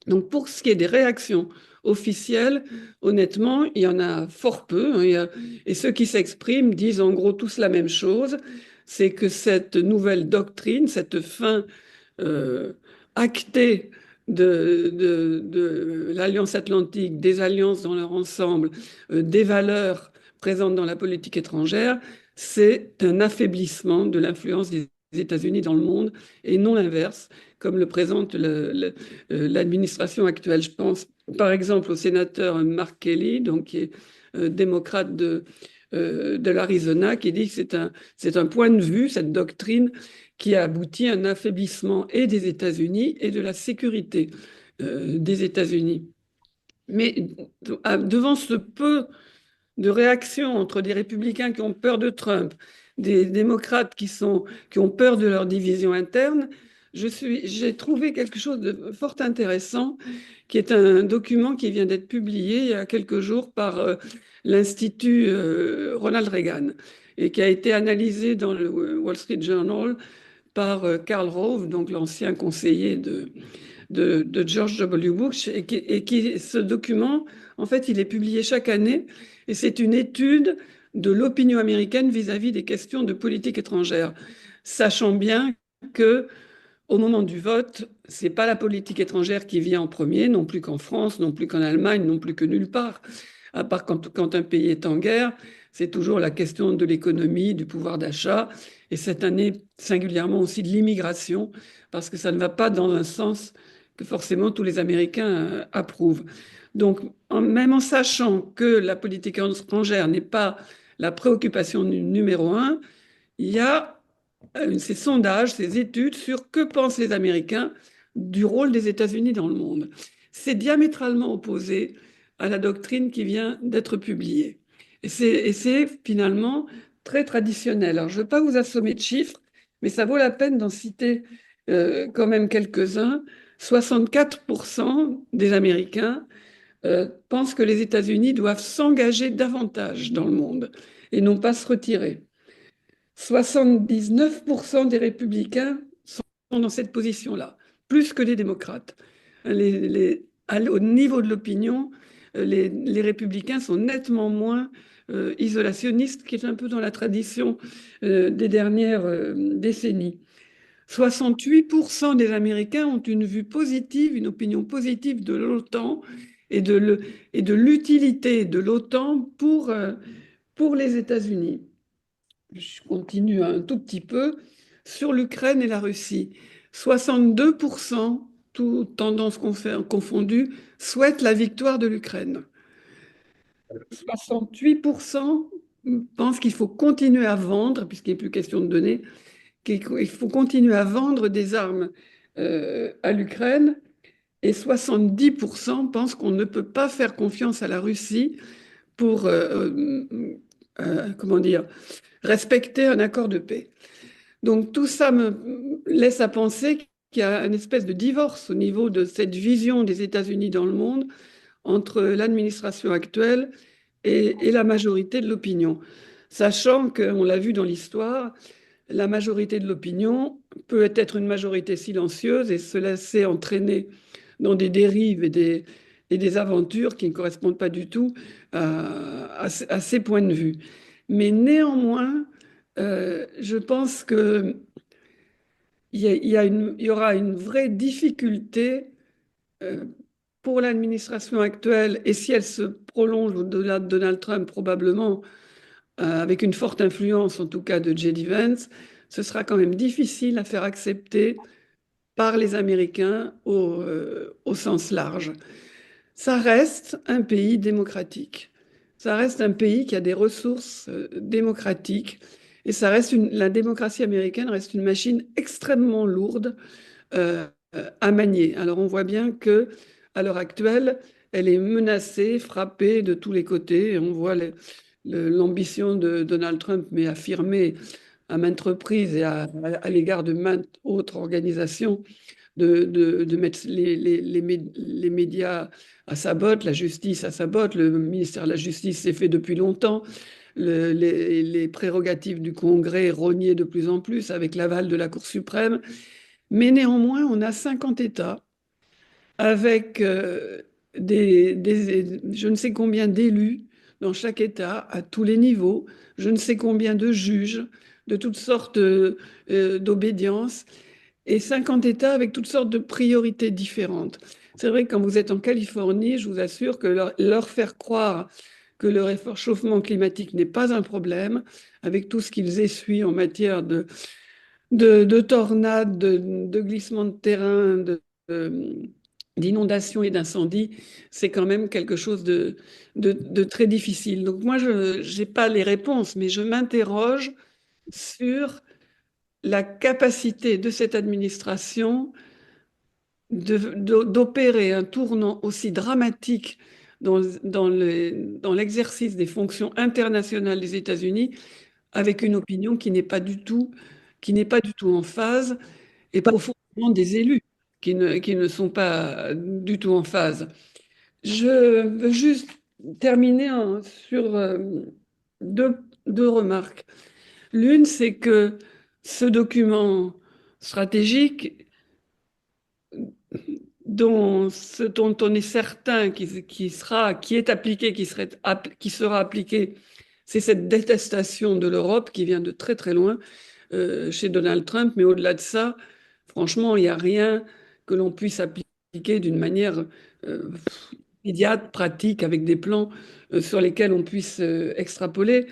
Donc, pour ce qui est des réactions officielles, honnêtement, il y en a fort peu, hein, et ceux qui s'expriment disent en gros tous la même chose, c'est que cette nouvelle doctrine, cette fin actée de l'Alliance atlantique, des alliances dans leur ensemble, des valeurs présentes dans la politique étrangère, c'est un affaiblissement de l'influence des États-Unis dans le monde et non l'inverse, comme le présente l'administration actuelle. Je pense par exemple au sénateur Mark Kelly, donc, qui est démocrate de l'Arizona, qui dit que c'est un point de vue, cette doctrine, qui a abouti à un affaiblissement et des États-Unis et de la sécurité des États-Unis. Mais devant ce peu de réactions entre des républicains qui ont peur de Trump, des démocrates qui ont peur de leur division interne, j'ai trouvé quelque chose de fort intéressant, qui est un document qui vient d'être publié il y a quelques jours par l'Institut Ronald Reagan et qui a été analysé dans le Wall Street Journal par Karl Rove, donc l'ancien conseiller de George W. Bush, ce document, en fait, il est publié chaque année, et c'est une étude de l'opinion américaine vis-à-vis des questions de politique étrangère, sachant bien que au moment du vote, c'est pas la politique étrangère qui vient en premier, non plus qu'en France, non plus qu'en Allemagne, non plus que nulle part. À part quand un pays est en guerre, c'est toujours la question de l'économie, du pouvoir d'achat, et cette année singulièrement aussi de l'immigration, parce que ça ne va pas dans un sens que forcément tous les Américains approuvent. Donc, même en sachant que la politique étrangère n'est pas la préoccupation numéro un, il y a ces sondages, ces études sur que pensent les Américains du rôle des États-Unis dans le monde. C'est diamétralement opposé à la doctrine qui vient d'être publiée. Et c'est finalement très traditionnel. Alors, je ne veux pas vous assommer de chiffres, mais ça vaut la peine d'en citer quand même quelques-uns. 64% des Américains pensent que les États-Unis doivent s'engager davantage dans le monde et non pas se retirer. 79% des républicains sont dans cette position-là, plus que les démocrates. Au niveau de l'opinion, les républicains sont nettement moins isolationnistes, qui est un peu dans la tradition des dernières décennies. 68% des Américains ont une vue positive, une opinion positive de l'OTAN et de l'utilité de l'OTAN pour les États-Unis. Je continue un tout petit peu sur l'Ukraine et la Russie. 62%, toutes tendances confondues, souhaitent la victoire de l'Ukraine. 68% pensent qu'il faut continuer à vendre, puisqu'il n'est plus question de donner, qu'il faut continuer à vendre des armes à l'Ukraine. Et 70% pensent qu'on ne peut pas faire confiance à la Russie pour, comment dire, respecter un accord de paix. Donc tout ça me laisse à penser qu'il y a une espèce de divorce au niveau de cette vision des États-Unis dans le monde entre l'administration actuelle et la majorité de l'opinion. Sachant qu'on l'a vu dans l'histoire, la majorité de l'opinion peut être une majorité silencieuse et se laisser entraîner dans des dérives et des aventures qui ne correspondent pas du tout à ces points de vue. Mais néanmoins, je pense qu'il y aura une vraie difficulté pour l'administration actuelle, et si elle se prolonge au-delà de Donald Trump, probablement avec une forte influence, en tout cas de J.D. Vance, ce sera quand même difficile à faire accepter par les Américains au sens large. Ça reste un pays démocratique. Ça reste un pays qui a des ressources démocratiques. Et la démocratie américaine reste une machine extrêmement lourde à manier. Alors on voit bien que à l'heure actuelle, elle est menacée, frappée de tous les côtés. Et on voit l'ambition de Donald Trump, mais affirmée à maintes reprises et à l'égard de maintes autres organisations, de mettre les médias à sa botte, la justice à sa botte. Le ministère de la Justice s'est fait depuis longtemps. Les prérogatives du Congrès rognées de plus en plus avec l'aval de la Cour suprême. Mais néanmoins, on a 50 États avec je ne sais combien d'élus dans chaque État, à tous les niveaux, je ne sais combien de juges, de toutes sortes d'obédiences, et 50 États avec toutes sortes de priorités différentes. C'est vrai que quand vous êtes en Californie, je vous assure que leur faire croire que le réchauffement climatique n'est pas un problème, avec tout ce qu'ils essuient en matière de tornades, de glissements de terrain, d'inondations et d'incendies, c'est quand même quelque chose de très difficile. Donc moi, je n'ai pas les réponses, mais je m'interroge sur la capacité de cette administration d'opérer un tournant aussi dramatique dans l'exercice des fonctions internationales des États-Unis avec une opinion qui n'est pas du tout en phase, et pas au fond des élus qui ne sont pas du tout en phase. Je veux juste terminer sur deux remarques. L'une, c'est que ce document stratégique, dont on est certain qui est appliqué, qui sera appliqué, c'est cette détestation de l'Europe qui vient de très très loin chez Donald Trump. Mais au-delà de ça, franchement, il n'y a rien que l'on puisse appliquer d'une manière immédiate, pratique, avec des plans sur lesquels on puisse extrapoler.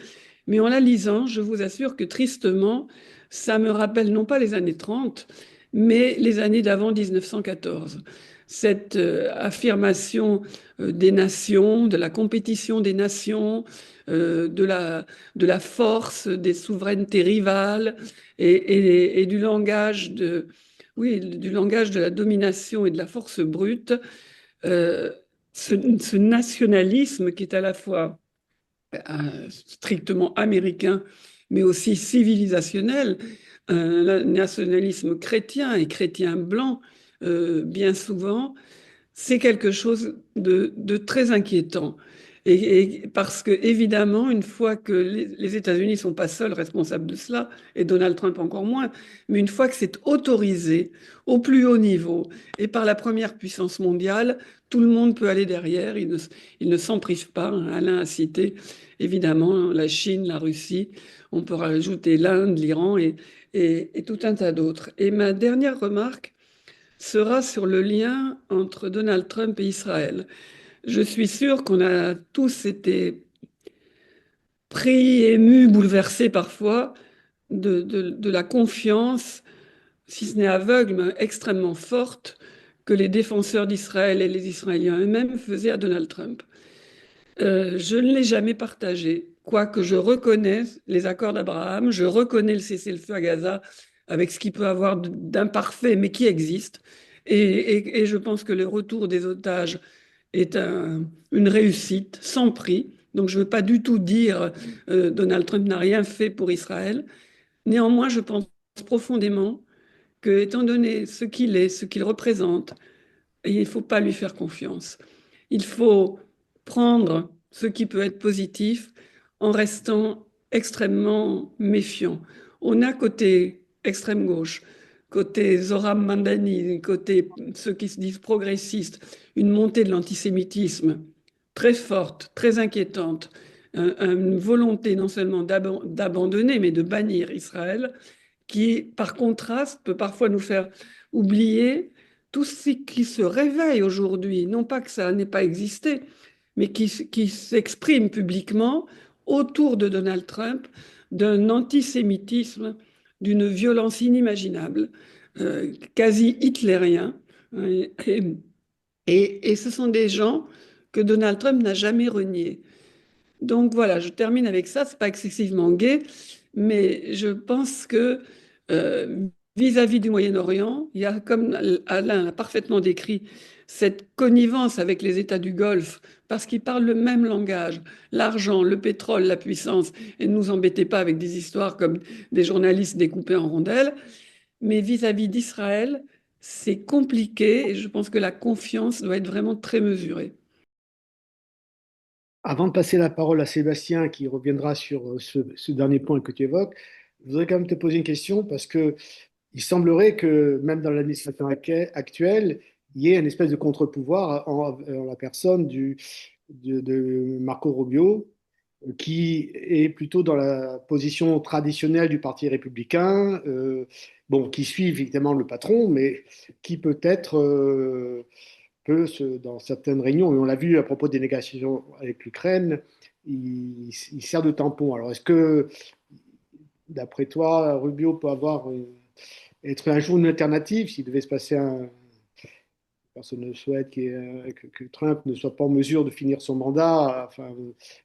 Mais en la lisant, je vous assure que tristement, ça me rappelle non pas les années 30, mais les années d'avant 1914. Cette affirmation des nations, de la compétition des nations, de la force des souverainetés rivales et du langage oui, du langage de la domination et de la force brute, ce nationalisme qui est à la fois strictement américain, mais aussi civilisationnel, un nationalisme chrétien et chrétien blanc, bien souvent, c'est quelque chose de très inquiétant. Et parce que, évidemment, une fois que les États-Unis ne sont pas seuls responsables de cela, et Donald Trump encore moins, mais une fois que c'est autorisé au plus haut niveau et par la première puissance mondiale, tout le monde peut aller derrière. Ils ne s'en privent pas. Alain a cité, évidemment, la Chine, la Russie. On peut rajouter l'Inde, l'Iran et tout un tas d'autres. Et ma dernière remarque sera sur le lien entre Donald Trump et Israël. Je suis sûre qu'on a tous été pris, émus, bouleversés parfois de la confiance si ce n'est aveugle, mais extrêmement forte que les défenseurs d'Israël et les Israéliens eux-mêmes faisaient à Donald Trump. Je ne l'ai jamais partagé, quoique je reconnais les accords d'Abraham, je reconnais le cessez-le-feu à Gaza avec ce qu'il peut avoir d'imparfait, mais qui existe. Et je pense que le retour des otages est une réussite sans prix. Donc je ne veux pas du tout dire Donald Trump n'a rien fait pour Israël. Néanmoins, je pense profondément que, étant donné ce qu'il est, ce qu'il représente, il ne faut pas lui faire confiance. Il faut prendre ce qui peut être positif en restant extrêmement méfiant. On a côté extrême gauche, côté Zohran Mamdani, côté ceux qui se disent progressistes, une montée de l'antisémitisme très forte, très inquiétante, une volonté non seulement d'abandonner, mais de bannir Israël, qui, par contraste, peut parfois nous faire oublier tout ce qui se réveille aujourd'hui, non pas que ça n'ait pas existé, mais qui s'exprime publiquement autour de Donald Trump, d'un antisémitisme, d'une violence inimaginable, quasi hitlérien. Et ce sont des gens que Donald Trump n'a jamais reniés. Donc voilà, je termine avec ça. C'est pas excessivement gai, mais je pense que euh, vis-à-vis du Moyen-Orient, il y a, comme Alain l'a parfaitement décrit, cette connivence avec les États du Golfe, parce qu'ils parlent le même langage, l'argent, le pétrole, la puissance, et ne nous embêtez pas avec des histoires comme des journalistes découpés en rondelles. Mais vis-à-vis d'Israël, c'est compliqué, et je pense que la confiance doit être vraiment très mesurée. Avant de passer la parole à Sébastien, qui reviendra sur ce dernier point que tu évoques, je voudrais quand même te poser une question parce que il semblerait que même dans l'administration actuelle, il y ait une espèce de contre-pouvoir en la personne de Marco Rubio, qui est plutôt dans la position traditionnelle du Parti républicain, bon, qui suit évidemment le patron, mais qui peut-être dans certaines réunions, et on l'a vu à propos des négociations avec l'Ukraine, il sert de tampon. Alors, est-ce que, d'après toi, Rubio peut être un jour une alternative s'il devait se passer un. Personne ne souhaite que Trump ne soit pas en mesure de finir son mandat, enfin,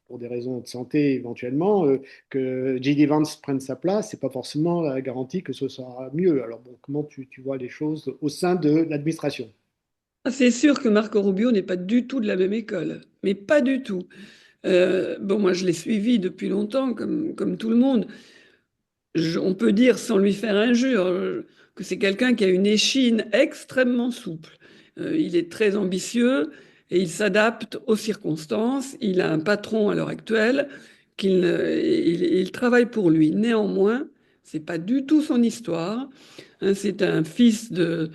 pour des raisons de santé éventuellement, que J.D. Vance prenne sa place, c'est pas forcément la garantie que ce sera mieux. Alors bon, comment tu vois les choses au sein de l'administration? C'est sûr que Marco Rubio n'est pas du tout de la même école, mais pas du tout. Bon, moi, je l'ai suivi depuis longtemps, comme tout le monde. On peut dire, sans lui faire injure, que c'est quelqu'un qui a une échine extrêmement souple. Il est très ambitieux et il s'adapte aux circonstances. Il a un patron à l'heure actuelle, il travaille pour lui. Néanmoins, c'est pas du tout son histoire. Hein, c'est un fils de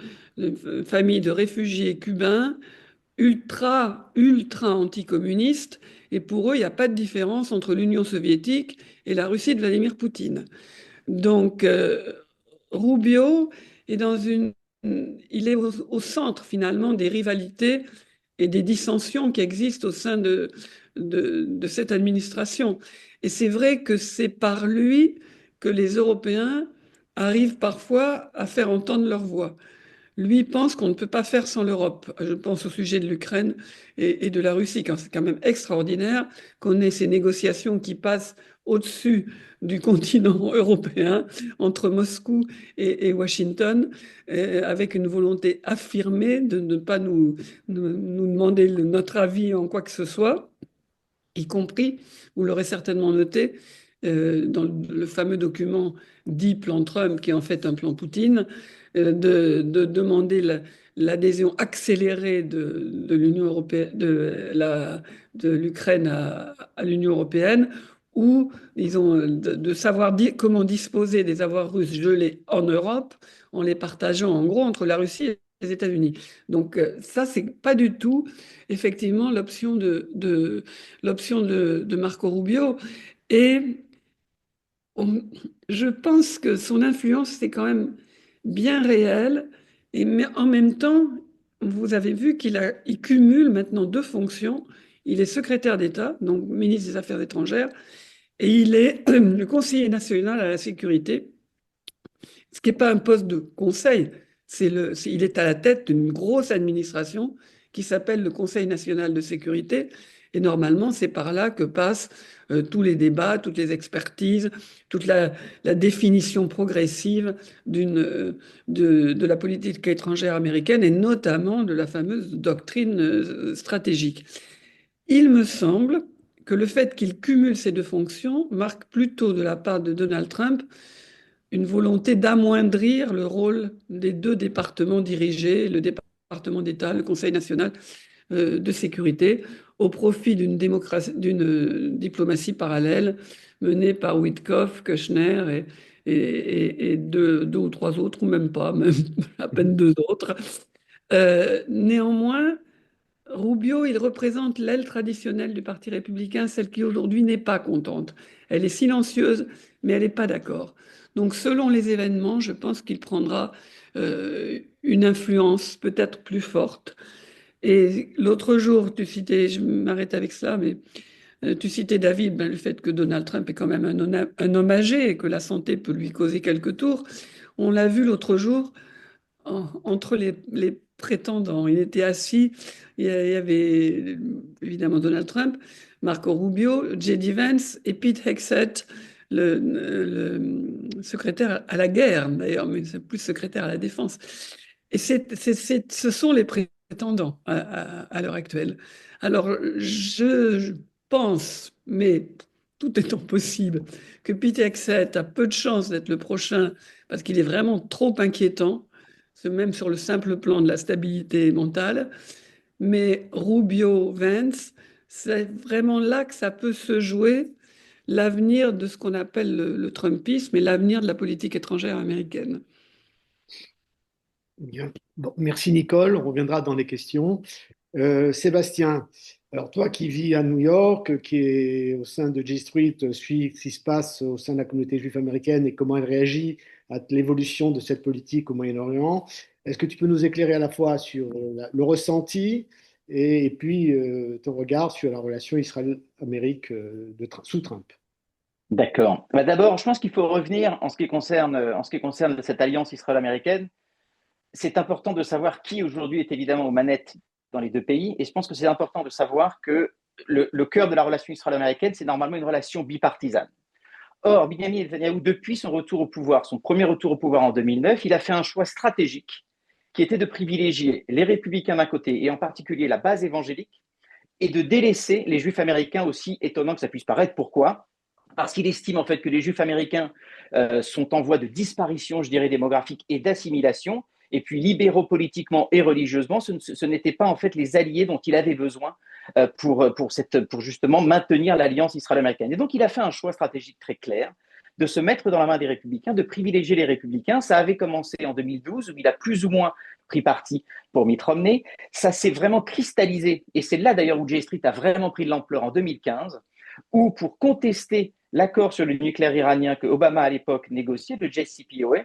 famille de réfugiés cubains ultra anticommunistes, et pour eux, il n'y a pas de différence entre l'Union soviétique et la Russie de Vladimir Poutine. Donc, Rubio est il est au centre finalement des rivalités et des dissensions qui existent au sein de cette administration. Et c'est vrai que c'est par lui que les Européens arrivent parfois à faire entendre leur voix. Lui pense qu'on ne peut pas faire sans l'Europe. Je pense au sujet de l'Ukraine et de la Russie, quand c'est quand même extraordinaire qu'on ait ces négociations qui passent au-dessus du continent européen, entre Moscou et Washington, avec une volonté affirmée de ne pas nous demander notre avis en quoi que ce soit, y compris, vous l'aurez certainement noté, dans le fameux document dit plan Trump, qui est en fait un plan Poutine, de demander l'adhésion accélérée de l'Union européenne, de l'Ukraine à l'Union européenne, ou disons, de savoir comment disposer des avoirs russes gelés en Europe en les partageant en gros entre la Russie et les États-Unis. Donc ça, c'est pas du tout effectivement l'option de Marco Rubio. Et on- je pense que son influence est quand même bien réelle. Mais en même temps, vous avez vu il cumule maintenant deux fonctions. Il est secrétaire d'État, donc ministre des Affaires étrangères, et il est le conseiller national à la sécurité. ce qui n'est pas un poste de conseil. Il est à la tête d'une grosse administration qui s'appelle le Conseil national de sécurité. Et normalement, c'est par là que passent tous les débats, toutes les expertises, toute la définition progressive de la politique étrangère américaine et notamment de la fameuse doctrine stratégique. Il me semble que le fait qu'il cumule ces deux fonctions marque plutôt de la part de Donald Trump une volonté d'amoindrir le rôle des deux départements dirigés, le département d'État, le Conseil national de sécurité, au profit d'une diplomatie parallèle menée par Witkoff, Kushner et deux ou trois autres, ou même pas, même à peine deux autres. Néanmoins, Rubio, il représente l'aile traditionnelle du Parti républicain, celle qui aujourd'hui n'est pas contente. Elle est silencieuse, mais elle n'est pas d'accord. Donc, selon les événements, je pense qu'il prendra une influence peut-être plus forte. Et l'autre jour, tu citais, je m'arrête avec ça, mais tu citais David, le fait que Donald Trump est quand même un homme âgé et que la santé peut lui causer quelques tours. On l'a vu l'autre jour entre les prétendants. Il était assis, il y avait évidemment Donald Trump, Marco Rubio, J.D. Vance et Pete Hegseth, le secrétaire à la guerre, d'ailleurs, mais c'est plus secrétaire à la défense. Et ce sont les prétendants à l'heure actuelle. Alors, je pense, mais tout étant possible, que Pete Hegseth a peu de chance d'être le prochain parce qu'il est vraiment trop inquiétant, même sur le simple plan de la stabilité mentale. Mais Rubio, Vance, c'est vraiment là que ça peut se jouer l'avenir de ce qu'on appelle le Trumpisme et l'avenir de la politique étrangère américaine. Bien. Bon, merci Nicole, on reviendra dans les questions. Sébastien, alors toi qui vis à New York, qui est au sein de J Street, suis ce qui se passe au sein de la communauté juive américaine et comment elle réagit à l'évolution de cette politique au Moyen-Orient, est-ce que tu peux nous éclairer à la fois sur le ressenti et puis ton regard sur la relation Israël-Amérique sous Trump? D'accord. D'abord, je pense qu'il faut revenir en ce qui concerne cette alliance israélo-américaine. C'est important de savoir qui aujourd'hui est évidemment aux manettes dans les deux pays. Et je pense que c'est important de savoir que le cœur de la relation israélo-américaine, c'est normalement une relation bipartisane. Or, Benjamin Netanyahou, depuis son retour au pouvoir, son premier retour au pouvoir en 2009, il a fait un choix stratégique qui était de privilégier les républicains d'un côté et en particulier la base évangélique et de délaisser les juifs américains, aussi étonnant que ça puisse paraître. Pourquoi ? Parce qu'il estime en fait que les juifs américains sont en voie de disparition, je dirais, démographique et d'assimilation. Et puis libéraux politiquement et religieusement, ce n'étaient pas en fait les alliés dont il avait besoin pour justement maintenir l'alliance israélo-américaine. Et donc il a fait un choix stratégique très clair de se mettre dans la main des républicains, de privilégier les républicains. Ça avait commencé en 2012 où il a plus ou moins pris parti pour Mitt Romney. Ça s'est vraiment cristallisé et c'est là d'ailleurs où J Street a vraiment pris de l'ampleur en 2015, où pour contester l'accord sur le nucléaire iranien que Obama à l'époque négociait, le JCPOA,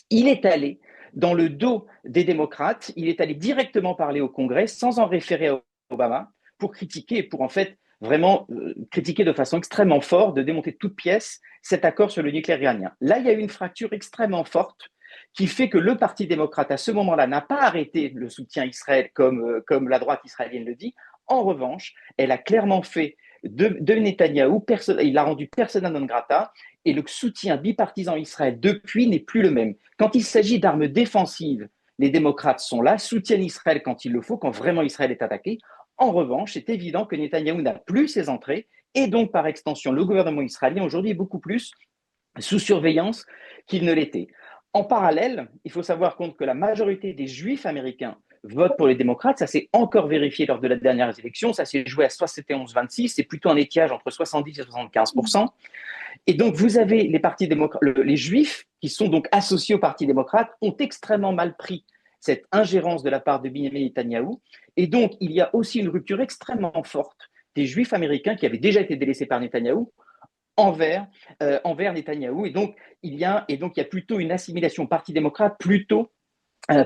il est allé dans le dos des démocrates, il est allé directement parler au Congrès sans en référer à Obama pour critiquer, pour en fait vraiment critiquer de façon extrêmement forte, de démonter de toutes pièces cet accord sur le nucléaire iranien. Là, il y a eu une fracture extrêmement forte qui fait que le Parti démocrate, à ce moment-là, n'a pas arrêté le soutien à Israël comme la droite israélienne le dit. En revanche, elle a clairement fait de Netanyahou, il l'a rendu persona non grata, et le soutien bipartisan à Israël depuis n'est plus le même. Quand il s'agit d'armes défensives, les démocrates sont là, soutiennent Israël quand il le faut, quand vraiment Israël est attaqué. En revanche, c'est évident que Netanyahou n'a plus ses entrées, et donc par extension, le gouvernement israélien aujourd'hui est beaucoup plus sous surveillance qu'il ne l'était. En parallèle, il faut savoir compte que la majorité des juifs américains votent pour les démocrates. Ça s'est encore vérifié lors de la dernière élection. Ça s'est joué à 71-26. C'est plutôt un étiage entre 70 et 75%. Et donc, vous avez les juifs qui sont donc associés au Parti démocrate ont extrêmement mal pris cette ingérence de la part de Benjamin Netanyahou. Et donc, il y a aussi une rupture extrêmement forte des juifs américains qui avaient déjà été délaissés par Netanyahou envers Netanyahou. Et donc, il y a plutôt une assimilation au Parti démocrate plutôt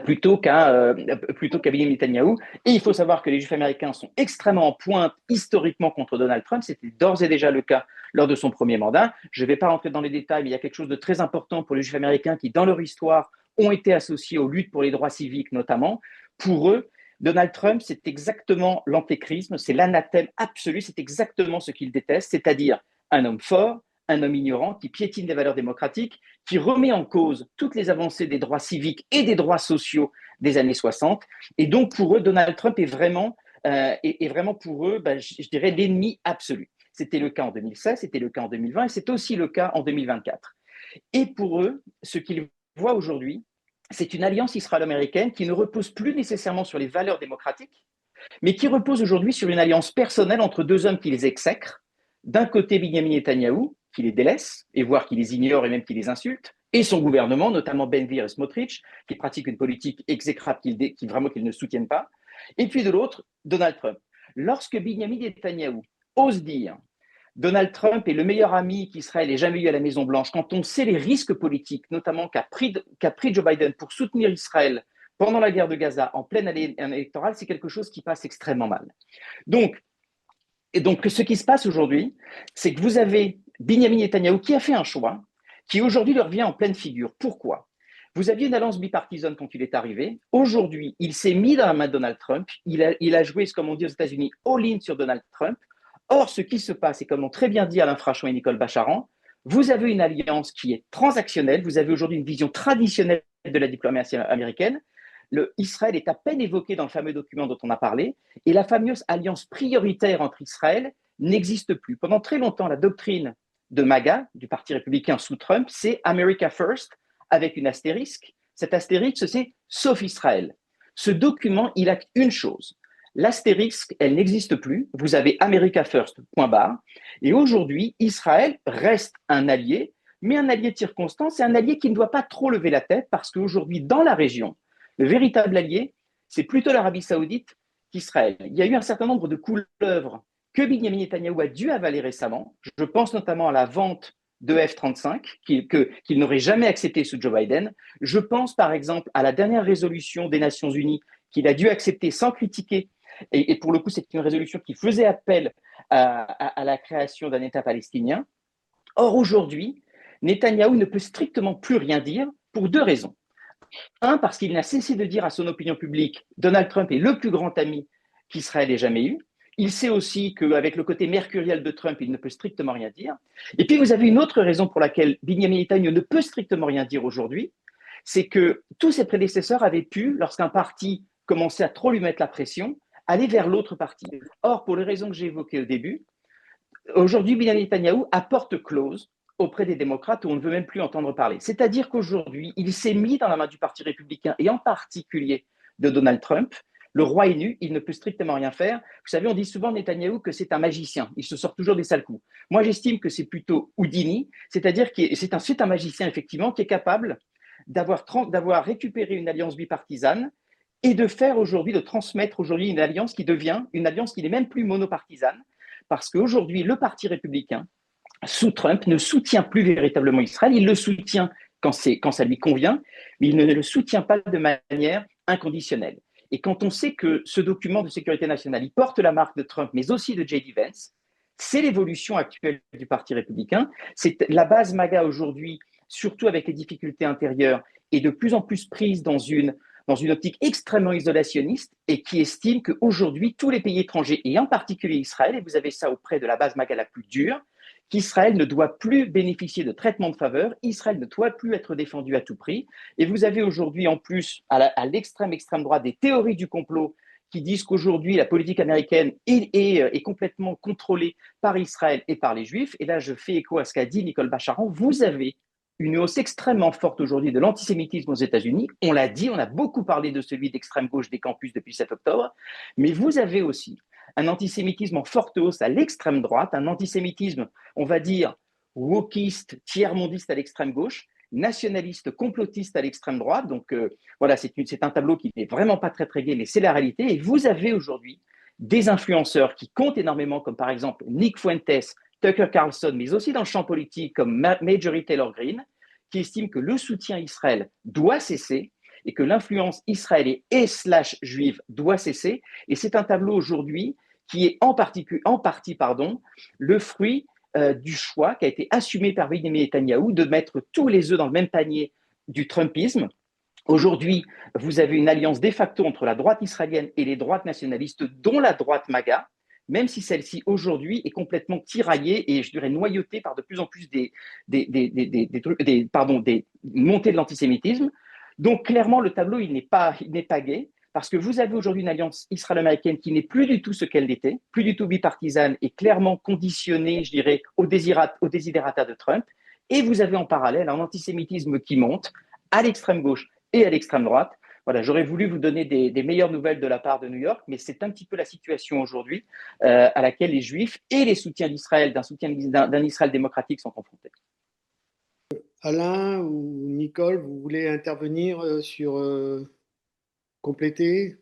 plutôt qu'à Benjamin Netanyahou. Et il faut savoir que les Juifs américains sont extrêmement en pointe historiquement contre Donald Trump. C'était d'ores et déjà le cas lors de son premier mandat. Je ne vais pas rentrer dans les détails, mais il y a quelque chose de très important pour les Juifs américains qui, dans leur histoire, ont été associés aux luttes pour les droits civiques notamment. Pour eux, Donald Trump, c'est exactement l'antéchrist, c'est l'anathème absolu, c'est exactement ce qu'ils détestent, c'est-à-dire un homme fort, un homme ignorant qui piétine les valeurs démocratiques, qui remet en cause toutes les avancées des droits civiques et des droits sociaux des années 60. Et donc, pour eux, Donald Trump est vraiment pour eux, je dirais, l'ennemi absolu. C'était le cas en 2016, c'était le cas en 2020 et c'est aussi le cas en 2024. Et pour eux, ce qu'ils voient aujourd'hui, c'est une alliance israélo-américaine qui ne repose plus nécessairement sur les valeurs démocratiques, mais qui repose aujourd'hui sur une alliance personnelle entre deux hommes qui les exècrent. D'un côté, Benjamin Netanyahou, qui les délaisse, et voire qui les ignore et même qui les insulte, et son gouvernement, notamment Ben Gvir et Smotrich, qui pratiquent une politique exécrable qu'ils ne soutiennent pas. Et puis de l'autre, Donald Trump. Lorsque Benjamin Netanyahou ose dire Donald Trump est le meilleur ami qu'Israël ait jamais eu à la Maison-Blanche, quand on sait les risques politiques, notamment qu'a pris Joe Biden pour soutenir Israël pendant la guerre de Gaza en pleine année électorale, c'est quelque chose qui passe extrêmement mal. Donc, ce qui se passe aujourd'hui, c'est que vous avez Benjamin Netanyahou qui a fait un choix qui aujourd'hui leur vient en pleine figure. Pourquoi ? Vous aviez une alliance bipartisane quand il est arrivé. Aujourd'hui, il s'est mis dans la main de Donald Trump. Il a joué, comme on dit aux États-Unis, all-in sur Donald Trump. Or, ce qui se passe, et comme l'ont très bien dit Alain Frachon et Nicole Bacharan, vous avez une alliance qui est transactionnelle. Vous avez aujourd'hui une vision traditionnelle de la diplomatie américaine. Israël est à peine évoqué dans le fameux document dont on a parlé, et la fameuse alliance prioritaire entre Israël n'existe plus. Pendant très longtemps, la doctrine de MAGA, du Parti républicain sous Trump, c'est America First, avec une astérisque. Cet astérisque, c'est sauf Israël. Ce document, il a une chose. L'astérisque, elle n'existe plus. Vous avez America First, point barre. Et aujourd'hui, Israël reste un allié, mais un allié de circonstance, c'est un allié qui ne doit pas trop lever la tête parce qu'aujourd'hui, dans la région, le véritable allié, c'est plutôt l'Arabie Saoudite qu'Israël. Il y a eu un certain nombre de couleuvres que Benjamin Netanyahou a dû avaler récemment. Je pense notamment à la vente de F-35 qu'il n'aurait jamais accepté sous Joe Biden. Je pense par exemple à la dernière résolution des Nations Unies qu'il a dû accepter sans critiquer. Et pour le coup, c'est une résolution qui faisait appel à la création d'un État palestinien. Or, aujourd'hui, Netanyahou ne peut strictement plus rien dire pour deux raisons. Un, parce qu'il n'a cessé de dire à son opinion publique Donald Trump est le plus grand ami qu'Israël ait jamais eu. Il sait aussi qu'avec le côté mercuriel de Trump, il ne peut strictement rien dire. Et puis, vous avez une autre raison pour laquelle Benjamin Netanyahou ne peut strictement rien dire aujourd'hui, c'est que tous ses prédécesseurs avaient pu, lorsqu'un parti commençait à trop lui mettre la pression, aller vers l'autre parti. Or, pour les raisons que j'ai évoquées au début, aujourd'hui, Benjamin Netanyahou apporte close auprès des démocrates où on ne veut même plus entendre parler. C'est-à-dire qu'aujourd'hui, il s'est mis dans la main du Parti républicain et en particulier de Donald Trump. Le roi est nu, il ne peut strictement rien faire. Vous savez, on dit souvent de Netanyahou que c'est un magicien. Il se sort toujours des sales coups. Moi, j'estime que c'est plutôt Houdini, c'est-à-dire que c'est un magicien, effectivement, qui est capable d'avoir récupéré une alliance bipartisane et de transmettre aujourd'hui une alliance qui devient une alliance qui n'est même plus monopartisane, parce qu'aujourd'hui, le Parti républicain, sous Trump, ne soutient plus véritablement Israël. Il le soutient quand ça lui convient, mais il ne le soutient pas de manière inconditionnelle. Et quand on sait que ce document de sécurité nationale, il porte la marque de Trump, mais aussi de J.D. Vance, c'est l'évolution actuelle du Parti républicain. C'est la base MAGA aujourd'hui, surtout avec les difficultés intérieures, est de plus en plus prise dans une optique extrêmement isolationniste et qui estime qu'aujourd'hui, tous les pays étrangers, et en particulier Israël, et vous avez ça auprès de la base MAGA la plus dure, qu'Israël ne doit plus bénéficier de traitement de faveur, Israël ne doit plus être défendu à tout prix. Et vous avez aujourd'hui, en plus, à l'extrême droite, des théories du complot qui disent qu'aujourd'hui, la politique américaine est complètement contrôlée par Israël et par les Juifs. Et là, je fais écho à ce qu'a dit Nicole Bacharan. Vous avez une hausse extrêmement forte aujourd'hui de l'antisémitisme aux États-Unis. On l'a dit, on a beaucoup parlé de celui d'extrême gauche des campus depuis 7 octobre. Mais vous avez aussi un antisémitisme en forte hausse à l'extrême droite, un antisémitisme, on va dire, wokiste, tiers-mondiste à l'extrême gauche, nationaliste, complotiste à l'extrême droite. Donc voilà, c'est un tableau qui n'est vraiment pas très très gai, mais c'est la réalité. Et vous avez aujourd'hui des influenceurs qui comptent énormément, comme par exemple Nick Fuentes, Tucker Carlson, mais aussi dans le champ politique comme Marjorie Taylor Greene, qui estiment que le soutien à Israël doit cesser et que l'influence israélienne et slash juive doit cesser. Et c'est un tableau aujourd'hui qui est en partie le fruit du choix qui a été assumé par Benjamin Netanyahou de mettre tous les œufs dans le même panier du Trumpisme. Aujourd'hui, vous avez une alliance de facto entre la droite israélienne et les droites nationalistes, dont la droite MAGA, même si celle-ci aujourd'hui est complètement tiraillée et je dirais noyautée par de plus en plus des montées de l'antisémitisme. Donc clairement, le tableau, il n'est pas gai, parce que vous avez aujourd'hui une alliance israélo-américaine qui n'est plus du tout ce qu'elle était, plus du tout bipartisane et clairement conditionnée, je dirais, au desiderata de Trump. Et vous avez en parallèle un antisémitisme qui monte à l'extrême gauche et à l'extrême droite. Voilà, j'aurais voulu vous donner des meilleures nouvelles de la part de New York, mais c'est un petit peu la situation aujourd'hui à laquelle les Juifs et les soutiens d'Israël, d'un Israël démocratique sont confrontés. Alain ou Nicole, vous voulez intervenir sur compléter?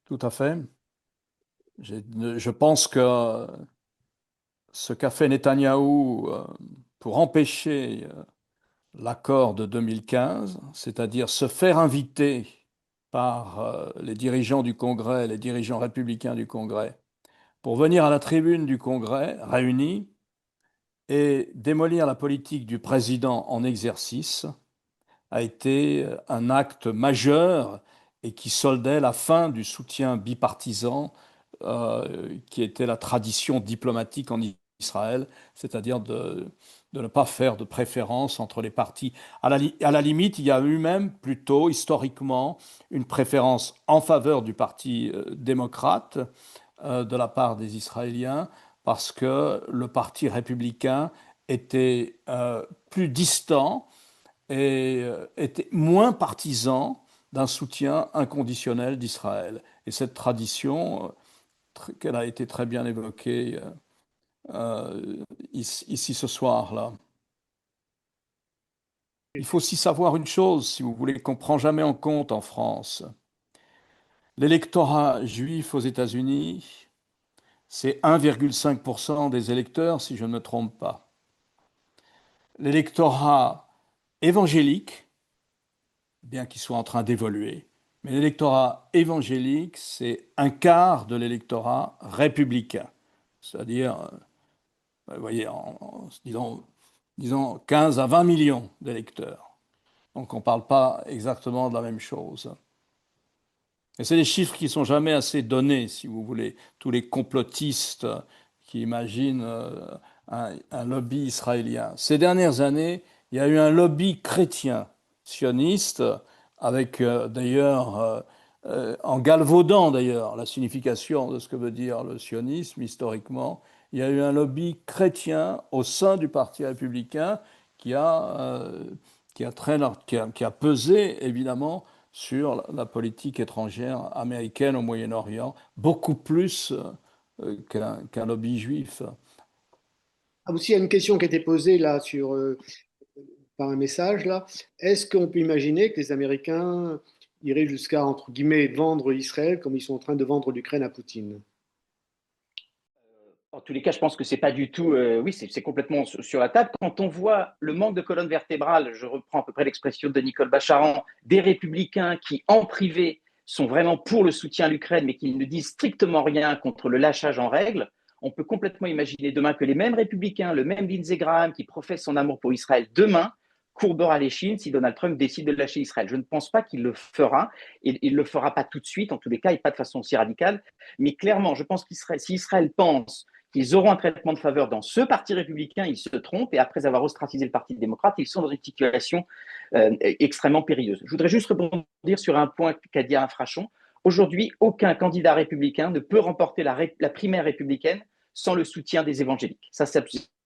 Tout à fait. Je pense que ce qu'a fait Netanyahou pour empêcher l'accord de 2015, c'est-à-dire se faire inviter par les dirigeants du Congrès, les dirigeants républicains du Congrès, pour venir à la tribune du Congrès réunis et démolir la politique du président en exercice, a été un acte majeur et qui soldait la fin du soutien bipartisan qui était la tradition diplomatique en Israël, c'est-à-dire de ne pas faire de préférence entre les partis. À la limite, il y a eu même plutôt historiquement une préférence en faveur du parti démocrate de la part des Israéliens parce que le parti républicain était plus distant et était moins partisan d'un soutien inconditionnel d'Israël. Et cette tradition, qu'elle a été très bien évoquée ici ce soir-là. Il faut aussi savoir une chose, si vous voulez, qu'on ne prend jamais en compte en France. L'électorat juif aux États-Unis, c'est 1,5% des électeurs, si je ne me trompe pas. L'électorat évangélique, bien qu'il soit en train d'évoluer, mais l'électorat évangélique, c'est un quart de l'électorat républicain. C'est-à-dire, vous voyez, disons 15 à 20 millions d'électeurs. Donc on ne parle pas exactement de la même chose. Et c'est des chiffres qui ne sont jamais assez donnés, si vous voulez. Tous les complotistes qui imaginent un lobby israélien. Ces dernières années, il y a eu un lobby chrétien sioniste, avec d'ailleurs, en galvaudant d'ailleurs la signification de ce que veut dire le sionisme historiquement, il y a eu un lobby chrétien au sein du Parti républicain qui a pesé évidemment sur la politique étrangère américaine au Moyen-Orient, beaucoup plus qu'un lobby juif. Aussi, il y a une question qui a été posée là par un message là. Est-ce qu'on peut imaginer que les Américains iraient jusqu'à, entre guillemets, vendre Israël comme ils sont en train de vendre l'Ukraine à Poutine? En tous les cas, je pense que c'est pas du tout. Oui, c'est complètement sur la table. Quand on voit le manque de colonne vertébrale, je reprends à peu près l'expression de Nicole Bacharan, des républicains qui, en privé, sont vraiment pour le soutien à l'Ukraine, mais qui ne disent strictement rien contre le lâchage en règle, on peut complètement imaginer demain que les mêmes républicains, le même Lindsey Graham qui professe son amour pour Israël, demain courbera l'échine si Donald Trump décide de lâcher Israël. Je ne pense pas qu'il le fera, et il ne le fera pas tout de suite, en tous les cas, et pas de façon aussi radicale. Mais clairement, je pense qu'Israël, si Israël pense qu'ils auront un traitement de faveur dans ce parti républicain, ils se trompent, et après avoir ostracisé le parti démocrate, ils sont dans une situation extrêmement périlleuse. Je voudrais juste rebondir sur un point qu'a dit Alain Frachon. Aujourd'hui, aucun candidat républicain ne peut remporter la primaire républicaine sans le soutien des évangéliques. Ça,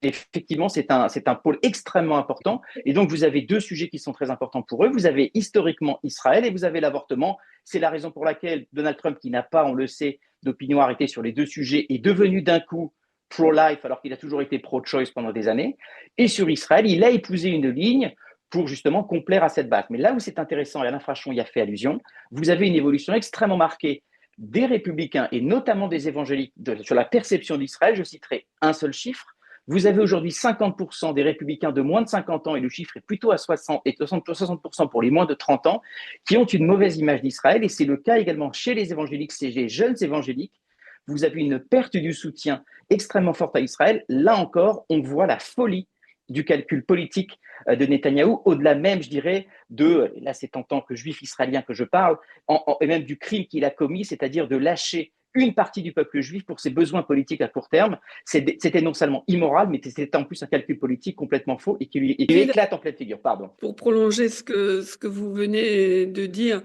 effectivement, c'est un pôle extrêmement important. Et donc, vous avez deux sujets qui sont très importants pour eux. Vous avez historiquement Israël et vous avez l'avortement. C'est la raison pour laquelle Donald Trump, qui n'a pas, on le sait, d'opinion arrêtée sur les deux sujets, est devenu d'un coup pro-life alors qu'il a toujours été pro-choice pendant des années. Et sur Israël, il a épousé une ligne pour justement complaire à cette base. Mais là où c'est intéressant, et Alain Frachon y a fait allusion, vous avez une évolution extrêmement marquée des républicains et notamment des évangéliques sur la perception d'Israël. Je citerai un seul chiffre. Vous avez aujourd'hui 50% des républicains de moins de 50 ans, et le chiffre est plutôt à 60, et 60% pour les moins de 30 ans, qui ont une mauvaise image d'Israël. Et c'est le cas également chez les évangéliques, chez les jeunes évangéliques. Vous avez une perte du soutien extrêmement forte à Israël. Là encore, on voit la folie du calcul politique de Netanyahou, au-delà même, je dirais, là c'est en tant que juif israélien que je parle, et même du crime qu'il a commis, c'est-à-dire de lâcher une partie du peuple juif pour ses besoins politiques à court terme. C'était non seulement immoral, mais c'était en plus un calcul politique complètement faux et qui lui éclate en pleine figure. Pardon. Pour prolonger ce que vous venez de dire,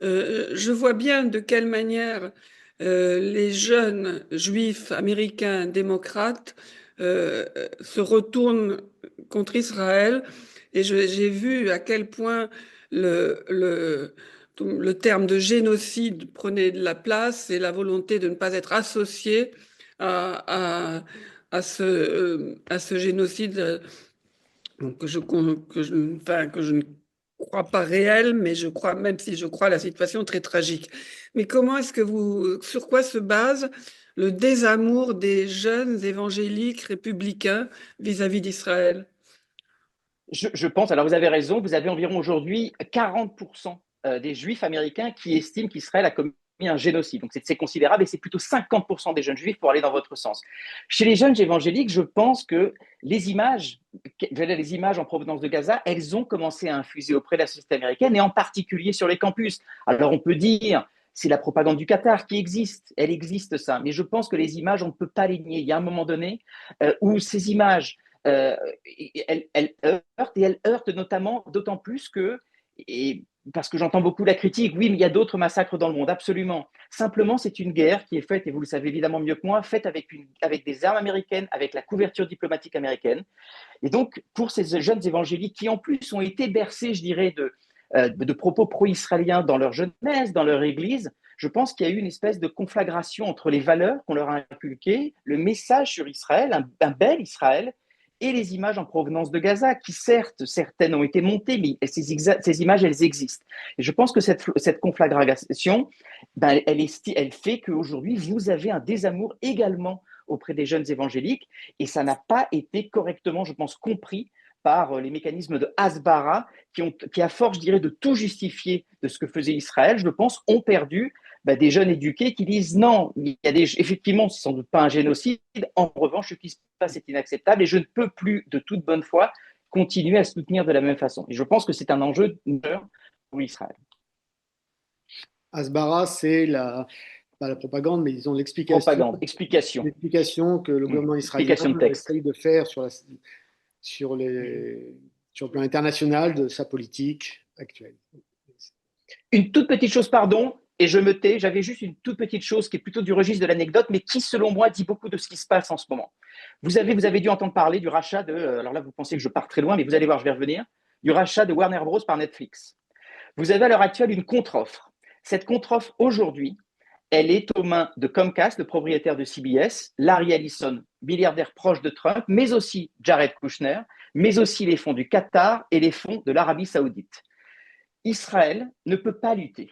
je vois bien de quelle manière les jeunes juifs américains démocrates se retournent contre Israël. Et j'ai vu à quel point le terme de génocide prenait de la place et la volonté de ne pas être associé à, à ce génocide donc que je ne crois pas réel, mais je crois, même si je crois à la situation très tragique. Mais comment est-ce que sur quoi se base le désamour des jeunes évangéliques républicains vis-à-vis d'Israël? Je pense, alors vous avez raison, vous avez environ aujourd'hui 40% des juifs américains qui estiment qu'Israël a commis un génocide. Donc c'est considérable et c'est plutôt 50% des jeunes juifs pour aller dans votre sens. Chez les jeunes évangéliques, je pense que les images en provenance de Gaza, elles ont commencé à infuser auprès de la société américaine et en particulier sur les campus. Alors on peut dire, c'est la propagande du Qatar qui existe, elle existe ça, mais je pense que les images, on ne peut pas les nier. Il y a un moment donné où ces images elle heurte et elle heurte notamment d'autant plus que, et parce que j'entends beaucoup la critique, oui, mais il y a d'autres massacres dans le monde, absolument. Simplement, c'est une guerre qui est faite, et vous le savez évidemment mieux que moi, faite avec des armes américaines, avec la couverture diplomatique américaine. Et donc, pour ces jeunes évangéliques qui, en plus, ont été bercés, je dirais, de propos pro-israéliens dans leur jeunesse, dans leur église, je pense qu'il y a eu une espèce de conflagration entre les valeurs qu'on leur a inculquées, le message sur Israël, un bel Israël, et les images en provenance de Gaza, qui certes, certaines ont été montées, mais ces images, elles existent. Et je pense que cette conflagration, ben, elle fait qu'aujourd'hui, vous avez un désamour également auprès des jeunes évangéliques, et ça n'a pas été correctement, je pense, compris par les mécanismes de Hasbara, qui, à force, je dirais, de tout justifier de ce que faisait Israël, je pense, ont perdu des jeunes éduqués qui disent non, effectivement, c'est sans doute pas un génocide. En revanche, ce qui se passe est inacceptable et je ne peux plus, de toute bonne foi, continuer à soutenir de la même façon. Et je pense que c'est un enjeu majeur pour Israël. Asbara, c'est pas la propagande, mais disons l'explication. L'explication que le gouvernement israélien essaye de faire sur le plan international de sa politique actuelle. Une toute petite chose, pardon, et je me tais, j'avais juste une toute petite chose qui est plutôt du registre de l'anecdote, mais qui, selon moi, dit beaucoup de ce qui se passe en ce moment. Vous avez dû entendre parler du rachat alors là, vous pensez que je pars très loin, mais vous allez voir, je vais revenir, du rachat de Warner Bros. Par Netflix. Vous avez à l'heure actuelle une contre-offre. Cette contre-offre, aujourd'hui, elle est aux mains de Comcast, le propriétaire de CBS, Larry Ellison, milliardaire proche de Trump, mais aussi Jared Kushner, mais aussi les fonds du Qatar et les fonds de l'Arabie Saoudite. Israël ne peut pas lutter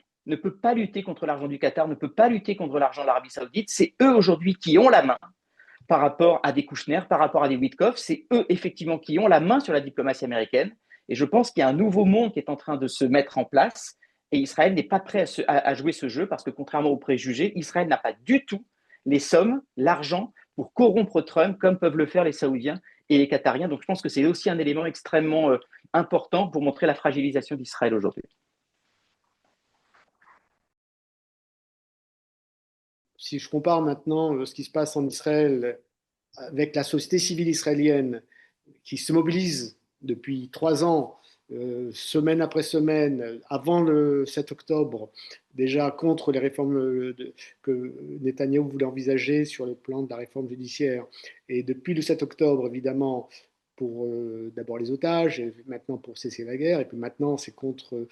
contre l'argent du Qatar, ne peut pas lutter contre l'argent de l'Arabie Saoudite. C'est eux aujourd'hui qui ont la main par rapport à des Kushner, par rapport à des Witkoff. C'est eux effectivement qui ont la main sur la diplomatie américaine. Et je pense qu'il y a un nouveau monde qui est en train de se mettre en place. Et Israël n'est pas prêt à jouer ce jeu parce que contrairement aux préjugés, Israël n'a pas du tout les sommes, l'argent pour corrompre Trump comme peuvent le faire les Saoudiens et les Qatariens. Donc je pense que c'est aussi un élément extrêmement important pour montrer la fragilisation d'Israël aujourd'hui. Si je compare maintenant ce qui se passe en Israël avec la société civile israélienne qui se mobilise depuis 3 ans, semaine après semaine, avant le 7 octobre, déjà contre les réformes que Netanyahou voulait envisager sur le plan de la réforme judiciaire. Et depuis le 7 octobre, évidemment, pour d'abord les otages, et maintenant pour cesser la guerre, et puis maintenant c'est contre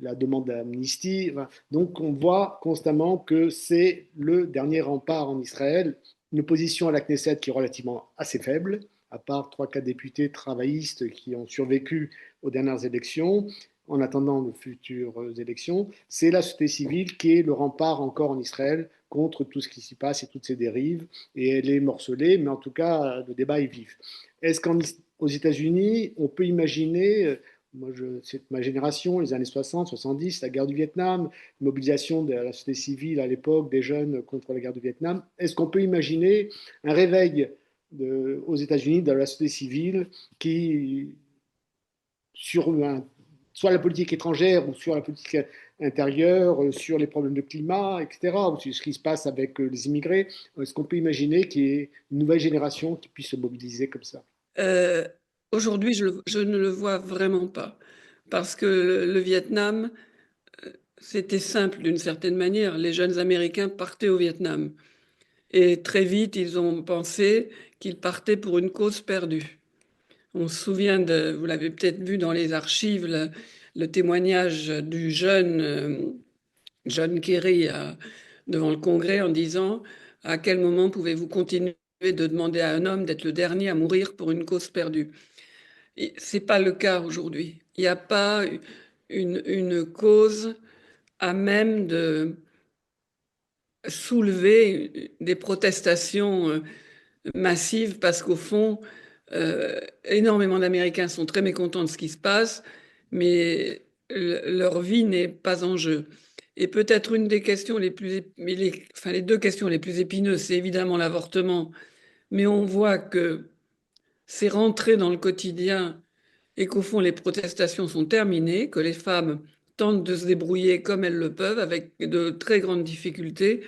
la demande d'amnistie. Donc on voit constamment que c'est le dernier rempart en Israël, une opposition à la Knesset qui est relativement assez faible, à part 3-4 députés travaillistes qui ont survécu aux dernières élections. en attendant de futures élections, c'est la société civile qui est le rempart encore en Israël contre tout ce qui s'y passe et toutes ces dérives. Et elle est morcelée, mais en tout cas, le débat est vif. Est-ce qu'aux États-Unis, on peut imaginer, c'est ma génération, les années 60, 70, la guerre du Vietnam, mobilisation de la société civile à l'époque, des jeunes contre la guerre du Vietnam, est-ce qu'on peut imaginer un réveil aux États-Unis de la société civile qui, soit la politique étrangère ou sur la politique intérieure, sur les problèmes de climat, etc., ou sur ce qui se passe avec les immigrés, est-ce qu'on peut imaginer qu'il y ait une nouvelle génération qui puisse se mobiliser comme ça? Euh, Aujourd'hui, je ne le vois vraiment pas. Parce que le Vietnam, c'était simple d'une certaine manière. Les jeunes Américains partaient au Vietnam. Et très vite, ils ont pensé qu'ils partaient pour une cause perdue. On se souvient vous l'avez peut-être vu dans les archives, le témoignage du jeune John Kerry devant le Congrès en disant à quel moment pouvez-vous continuer de demander à un homme d'être le dernier à mourir pour une cause perdue? C'est pas le cas aujourd'hui. Il n'y a pas une cause à même de soulever des protestations massives parce qu'au fond, énormément d'Américains sont très mécontents de ce qui se passe, mais leur vie n'est pas en jeu. Et peut-être une des questions enfin, les deux questions les plus épineuses, c'est évidemment l'avortement, mais on voit que c'est rentré dans le quotidien et qu'au fond, les protestations sont terminées, que les femmes tentent de se débrouiller comme elles le peuvent avec de très grandes difficultés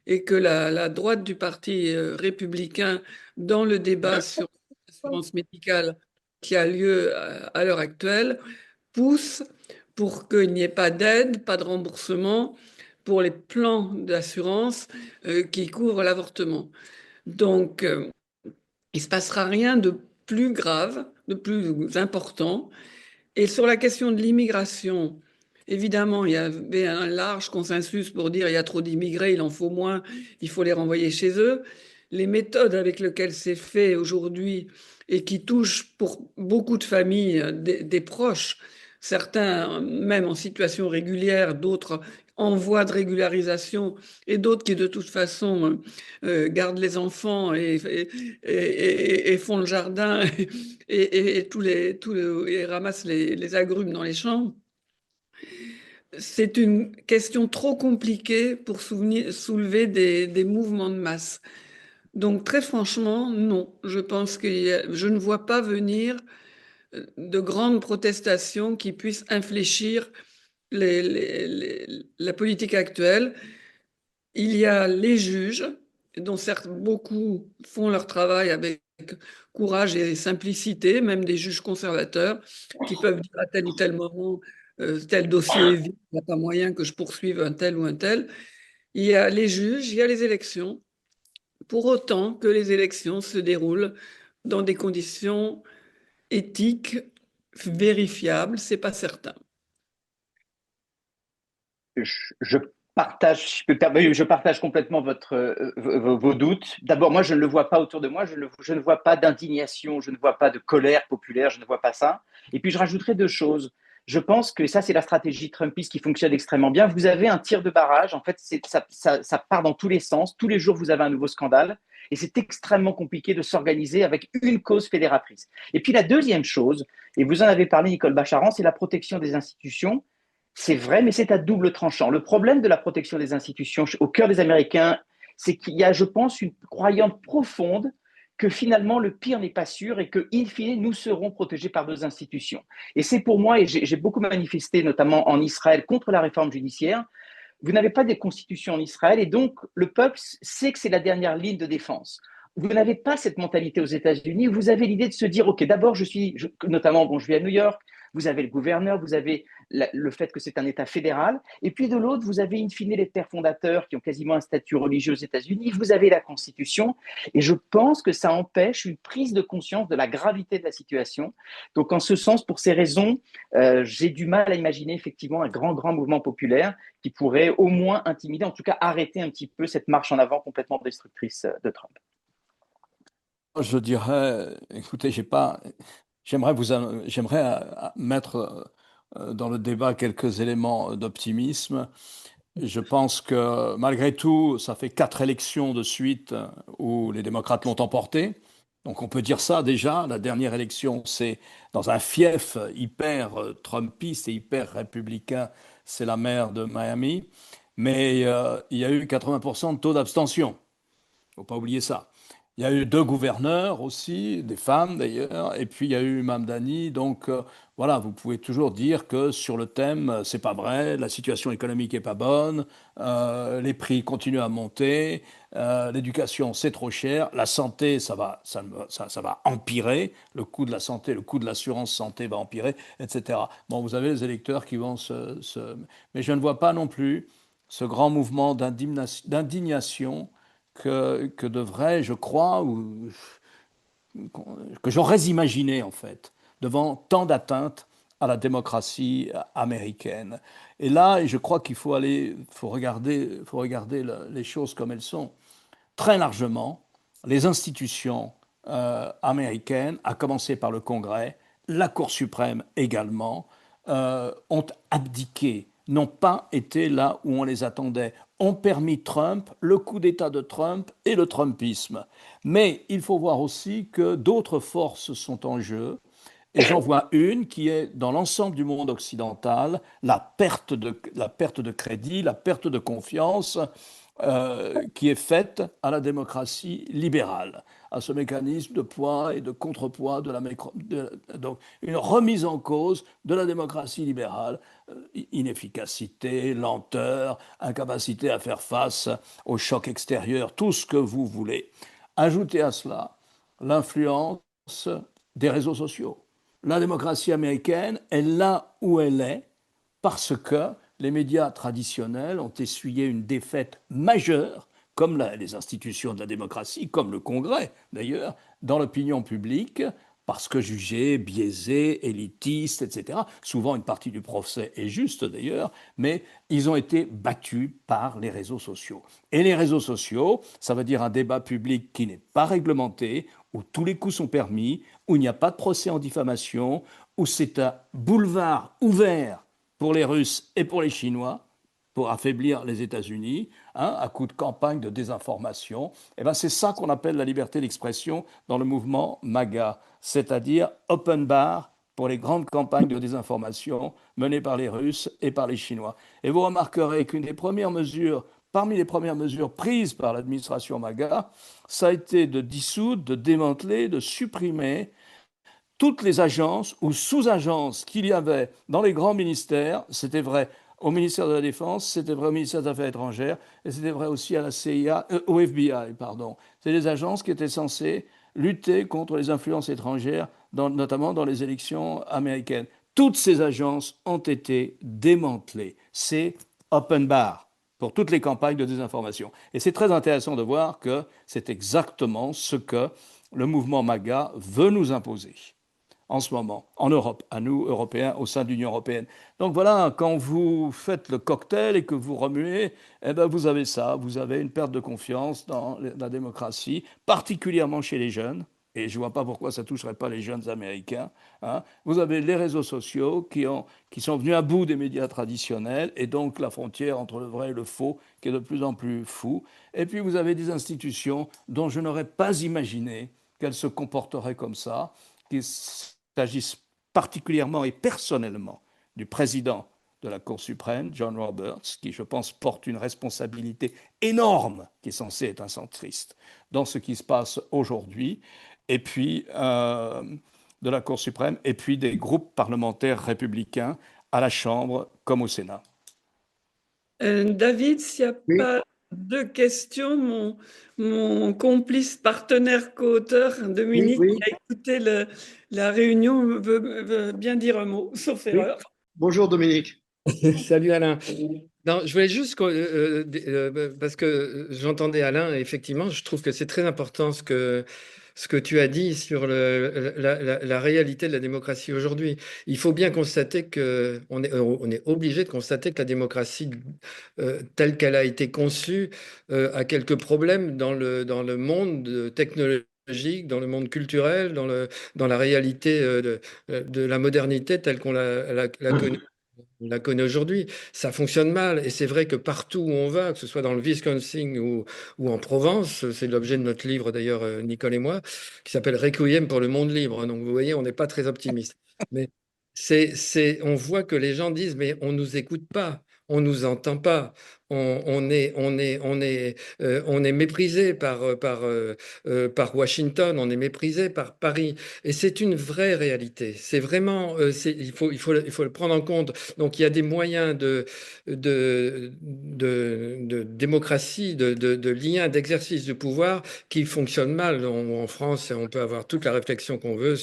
et que la droite du parti républicain, dans le débat sur l'assurance médicale qui a lieu à l'heure actuelle, pousse pour qu'il n'y ait pas d'aide, pas de remboursement pour les plans d'assurance qui couvrent l'avortement. Donc, il ne se passera rien de plus grave, de plus important. Et sur la question de l'immigration, évidemment, il y avait un large consensus pour dire il y a trop d'immigrés, il en faut moins, il faut les renvoyer chez eux. Les méthodes avec lesquelles c'est fait aujourd'hui et qui touchent pour beaucoup de familles des proches, certains même en situation régulière, d'autres en voie de régularisation et d'autres qui de toute façon gardent les enfants et font le jardin et et ramassent les agrumes dans les champs. C'est une question trop compliquée pour soulever des mouvements de masse. Donc très franchement, non. Je pense que je ne vois pas venir de grandes protestations qui puissent infléchir la politique actuelle. Il y a les juges, dont certes beaucoup font leur travail avec courage et simplicité, même des juges conservateurs, qui peuvent dire à tel ou tel moment, tel dossier est vide, il n'y a pas moyen que je poursuive un tel ou un tel. Il y a les juges, il y a les élections, pour autant que les élections se déroulent dans des conditions éthiques vérifiables, c'est pas certain. Je partage, je partage complètement vos doutes. D'abord, moi, je ne le vois pas autour de moi. Je ne vois pas d'indignation, je ne vois pas de colère populaire, je ne vois pas ça. Et puis, je rajouterai deux choses. Je pense que ça, c'est la stratégie trumpiste qui fonctionne extrêmement bien. Vous avez un tir de barrage. En fait, ça part dans tous les sens. Tous les jours, vous avez un nouveau scandale. Et c'est extrêmement compliqué de s'organiser avec une cause fédératrice. Et puis, la deuxième chose, et vous en avez parlé, Nicole Bacharan, c'est la protection des institutions. C'est vrai, mais c'est à double tranchant. Le problème de la protection des institutions au cœur des Américains, c'est qu'il y a, je pense, une croyance profonde que finalement le pire n'est pas sûr et que, in fine, nous serons protégés par nos institutions. Et c'est pour moi, et j'ai beaucoup manifesté, notamment en Israël, contre la réforme judiciaire. Vous n'avez pas de constitution en Israël et donc le peuple sait que c'est la dernière ligne de défense. Vous n'avez pas cette mentalité aux États-Unis. Vous avez l'idée de se dire, OK, d'abord, notamment, bon, je vis à New York, vous avez le gouverneur, vous avez le fait que c'est un État fédéral, et puis de l'autre, vous avez in fine les pères fondateurs qui ont quasiment un statut religieux aux États-Unis, vous avez la Constitution, et je pense que ça empêche une prise de conscience de la gravité de la situation. Donc, en ce sens, pour ces raisons, j'ai du mal à imaginer effectivement un grand mouvement populaire qui pourrait au moins intimider, en tout cas arrêter un petit peu cette marche en avant complètement destructrice de Trump. Je dirais, écoutez, j'aimerais mettre dans le débat quelques éléments d'optimisme. Je pense que malgré tout, ça fait 4 élections de suite où les démocrates l'ont emporté. Donc on peut dire ça déjà. La dernière élection, c'est dans un fief hyper trumpiste et hyper républicain, c'est la maire de Miami. Mais il y a eu 80% de taux d'abstention. Il ne faut pas oublier ça. Il y a eu 2 gouverneurs aussi, des femmes d'ailleurs, et puis il y a eu Mamdani. Donc voilà, vous pouvez toujours dire que sur le thème, c'est pas vrai, la situation économique est pas bonne, les prix continuent à monter, l'éducation c'est trop cher, la santé ça va empirer, le coût de la santé, le coût de l'assurance santé va empirer, etc. Bon, vous avez les électeurs qui vont Mais je ne vois pas non plus ce grand mouvement d'indignation que devrait, je crois, ou que j'aurais imaginé en fait, devant tant d'atteintes à la démocratie américaine. Et là, je crois qu'il faut regarder les choses comme elles sont. Très largement, les institutions américaines, à commencer par le Congrès, la Cour suprême également, ont abdiqué, n'ont pas été là où on les attendait, ont permis Trump, le coup d'État de Trump et le Trumpisme. Mais il faut voir aussi que d'autres forces sont en jeu. Et j'en vois une qui est, dans l'ensemble du monde occidental, la perte de crédit, la perte de confiance qui est faite à la démocratie libérale, à ce mécanisme de poids et de contrepoids donc une remise en cause de la démocratie libérale, inefficacité, lenteur, incapacité à faire face aux chocs extérieurs, tout ce que vous voulez. Ajoutez à cela l'influence des réseaux sociaux. La démocratie américaine est là où elle est parce que les médias traditionnels ont essuyé une défaite majeure, comme les institutions de la démocratie, comme le Congrès d'ailleurs, dans l'opinion publique, parce que jugés biaisés, élitistes, etc. Souvent, une partie du procès est juste d'ailleurs, mais ils ont été battus par les réseaux sociaux. Et les réseaux sociaux, ça veut dire un débat public qui n'est pas réglementé, où tous les coups sont permis, où il n'y a pas de procès en diffamation, où c'est un boulevard ouvert pour les Russes et pour les Chinois, pour affaiblir les États-Unis, hein, à coup de campagne de désinformation. Et ben c'est ça qu'on appelle la liberté d'expression dans le mouvement MAGA, c'est-à-dire open bar pour les grandes campagnes de désinformation menées par les Russes et par les Chinois. Et vous remarquerez qu'une des premières mesures, parmi les premières mesures prises par l'administration MAGA, ça a été de dissoudre, de démanteler, de supprimer toutes les agences ou sous-agences qu'il y avait dans les grands ministères. C'était vrai au ministère de la Défense, c'était vrai au ministère des Affaires étrangères, et c'était vrai aussi à la CIA, au FBI, pardon. C'est des agences qui étaient censées lutter contre les influences étrangères, notamment dans les élections américaines. Toutes ces agences ont été démantelées. C'est open bar pour toutes les campagnes de désinformation. Et c'est très intéressant de voir que c'est exactement ce que le mouvement MAGA veut nous imposer en ce moment, en Europe, à nous, Européens, au sein de l'Union européenne. Donc voilà, quand vous faites le cocktail et que vous remuez, eh ben vous avez ça, vous avez une perte de confiance dans la démocratie, particulièrement chez les jeunes, et je ne vois pas pourquoi ça ne toucherait pas les jeunes Américains. Hein. Vous avez les réseaux sociaux qui sont venus à bout des médias traditionnels, et donc la frontière entre le vrai et le faux qui est de plus en plus floue. Et puis vous avez des institutions dont je n'aurais pas imaginé qu'elles se comporteraient comme ça, qu'il s'agisse particulièrement et personnellement du président de la Cour suprême, John Roberts, qui, je pense, porte une responsabilité énorme, qui est censé être un centriste, dans ce qui se passe aujourd'hui, et puis de la Cour suprême, et puis des groupes parlementaires républicains à la Chambre comme au Sénat. David, s'il n'y a Oui. pas de questions, mon complice partenaire co-auteur, Dominique, Oui. qui a écouté la réunion, veut bien dire un mot, sauf erreur. Bonjour Dominique. Salut Alain. Non, je voulais juste, parce que j'entendais Alain, et effectivement, je trouve que c'est très important ce que tu as dit sur la réalité de la démocratie aujourd'hui. Il faut bien constater on est obligé de constater que la démocratie telle qu'elle a été conçue a quelques problèmes dans le monde technologique technologique, dans le monde culturel, dans la réalité de la modernité telle qu'on la connaît aujourd'hui. Ça fonctionne mal. Et c'est vrai que partout où on va, que ce soit dans le Wisconsin ou en Provence, c'est l'objet de notre livre d'ailleurs, Nicole et moi, qui s'appelle Requiem pour le monde libre. Donc vous voyez, on n'est pas très optimiste. Mais on voit que les gens disent, mais on ne nous écoute pas. On nous entend pas. On est méprisé par Washington, on est méprisé par Paris. Et c'est une vraie réalité. C'est vraiment, il faut le prendre en compte. Donc il y a des moyens de démocratie, de lien, d'exercice du pouvoir qui fonctionnent mal. En France, on peut avoir toute la réflexion qu'on veut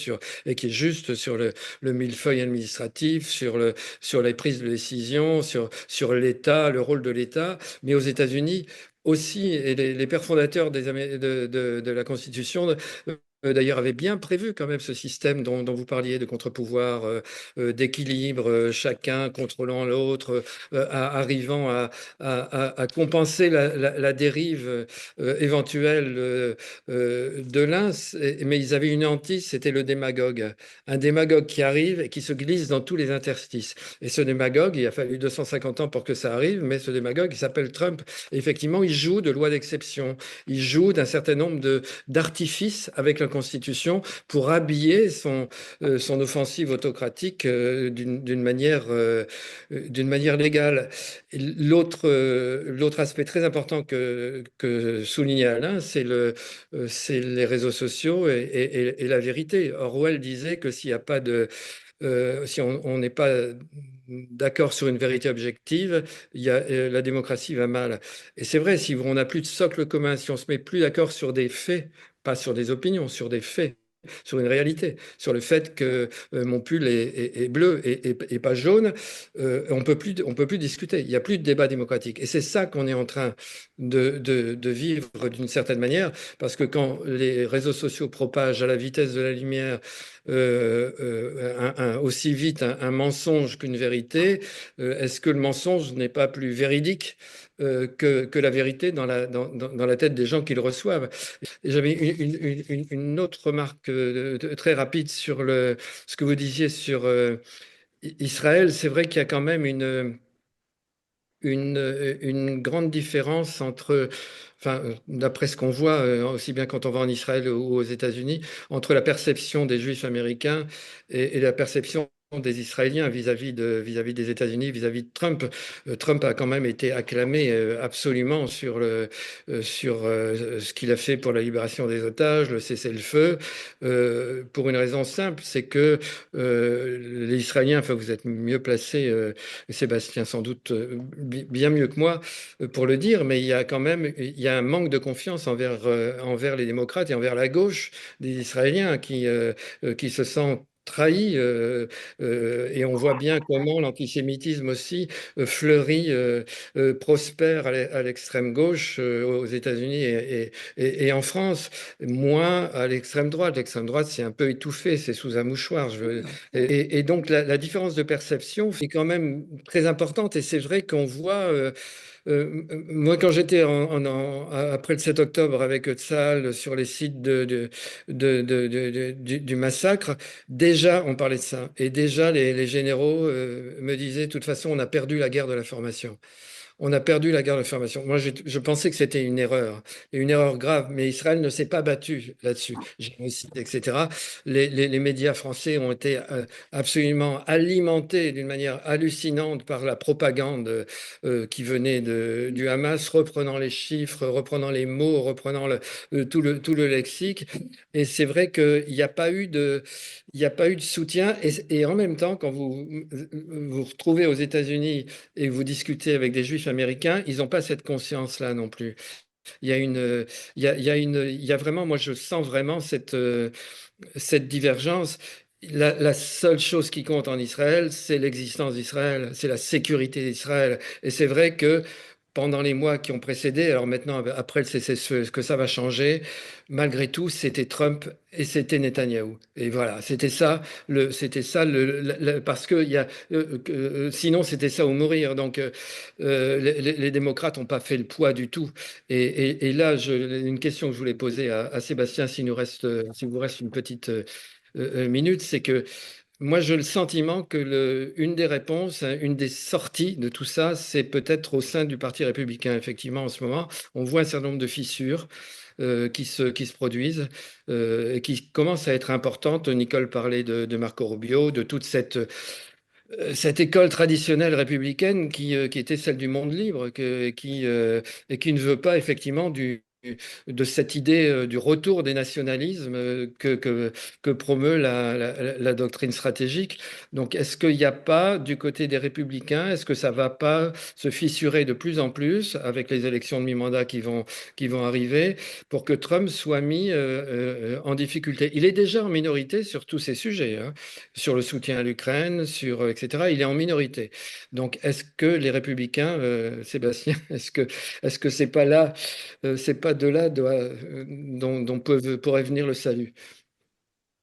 et qui est juste sur le millefeuille administratif, sur les prises de décision, sur l'État, le rôle de l'État. Mais aux États-Unis aussi, et les pères fondateurs de la Constitution, d'ailleurs, avaient bien prévu quand même ce système dont vous parliez, de contre-pouvoir, d'équilibre, chacun contrôlant l'autre, arrivant à compenser la dérive éventuelle de l'un. Mais ils avaient une hantise, c'était le démagogue. Un démagogue qui arrive et qui se glisse dans tous les interstices. Et ce démagogue, il a fallu 250 ans pour que ça arrive, mais ce démagogue, il s'appelle Trump. Et effectivement, il joue de loi d'exception. Il joue d'un certain nombre d'artifices avec la Constitution pour habiller son offensive autocratique d'une manière légale. L'autre aspect très important que soulignait Alain, c'est les réseaux sociaux et la vérité. Orwell disait que s'il n'y a pas si on n'est pas d'accord sur une vérité objective, la démocratie va mal. Et c'est vrai, si on n'a plus de socle commun, si on se met plus d'accord sur des faits, pas sur des opinions, sur des faits, sur une réalité, sur le fait que mon pull est bleu et pas jaune, on peut plus discuter. Il n'y a plus de débat démocratique. Et c'est ça qu'on est en train de vivre d'une certaine manière, parce que quand les réseaux sociaux propagent à la vitesse de la lumière aussi vite un mensonge qu'une vérité, est-ce que le mensonge n'est pas plus véridique que la vérité dans la tête des gens qui le reçoivent? J'avais une autre remarque très rapide sur ce que vous disiez sur Israël. C'est vrai qu'il y a quand même une grande différence entre, enfin, d'après ce qu'on voit, aussi bien quand on va en Israël ou aux États-Unis, entre la perception des Juifs américains et la perception des Israéliens vis-à-vis des États-Unis, vis-à-vis de Trump. Trump a quand même été acclamé absolument sur ce qu'il a fait pour la libération des otages, le cessez-le-feu, pour une raison simple, c'est que les Israéliens, enfin vous êtes mieux placé, Sébastien sans doute bien mieux que moi pour le dire, mais il y a un manque de confiance envers les démocrates et envers la gauche des Israéliens qui se sentent trahis, et on voit bien comment l'antisémitisme aussi fleurit, prospère à l'extrême gauche aux États-Unis et en France, moins à l'extrême droite. L'extrême droite, c'est un peu étouffé, c'est sous un mouchoir. Et donc la différence de perception est quand même très importante, et c'est vrai qu'on voit moi, quand j'étais après le 7 octobre avec Tzal sur les sites du massacre, déjà on parlait de ça. Et déjà les généraux me disaient, de toute façon, on a perdu la guerre de l'information. On a perdu la guerre d'information. Moi, je pensais que c'était et une erreur grave, mais Israël ne s'est pas battu là-dessus. Génocide, etc. Les médias français ont été absolument alimentés d'une manière hallucinante par la propagande qui venait du Hamas, reprenant les chiffres, reprenant les mots, reprenant tout le lexique. Et c'est vrai qu'il n'y a pas eu il n'y a pas eu de soutien. Et en même temps, quand vous retrouvez aux États-Unis et vous discutez avec des juifs américains, ils n'ont pas cette conscience-là non plus. Il y a il y a vraiment, moi je sens vraiment cette divergence. La seule chose qui compte en Israël, c'est l'existence d'Israël, c'est la sécurité d'Israël. Et c'est vrai que pendant les mois qui ont précédé, alors maintenant, après ce que ça va changer, malgré tout, c'était Trump et c'était Netanyahou. Et voilà, c'était ça, parce que sinon, c'était ça ou mourir. Donc, les démocrates n'ont pas fait le poids du tout. Et là, une question que je voulais poser à Sébastien, s'il vous reste une petite minute, c'est que moi, j'ai le sentiment que une des réponses, hein, une des sorties de tout ça, c'est peut-être au sein du Parti républicain. Effectivement, en ce moment, on voit un certain nombre de fissures qui se produisent et qui commencent à être importantes. Nicole parlait de Marco Rubio, de toute cette école traditionnelle républicaine qui était celle du monde libre, et qui ne veut pas effectivement de cette idée du retour des nationalismes que promeut la doctrine stratégique. Donc, est-ce qu'il n'y a pas du côté des républicains, est-ce que ça ne va pas se fissurer de plus en plus avec les élections de mi-mandat qui vont arriver pour que Trump soit mis en difficulté? Il est déjà en minorité sur tous ces sujets, hein, sur le soutien à l'Ukraine, etc. Il est en minorité. Donc, est-ce que les républicains, Sébastien, est-ce que c'est pas là, c'est pas de là dont pourrait venir le salut?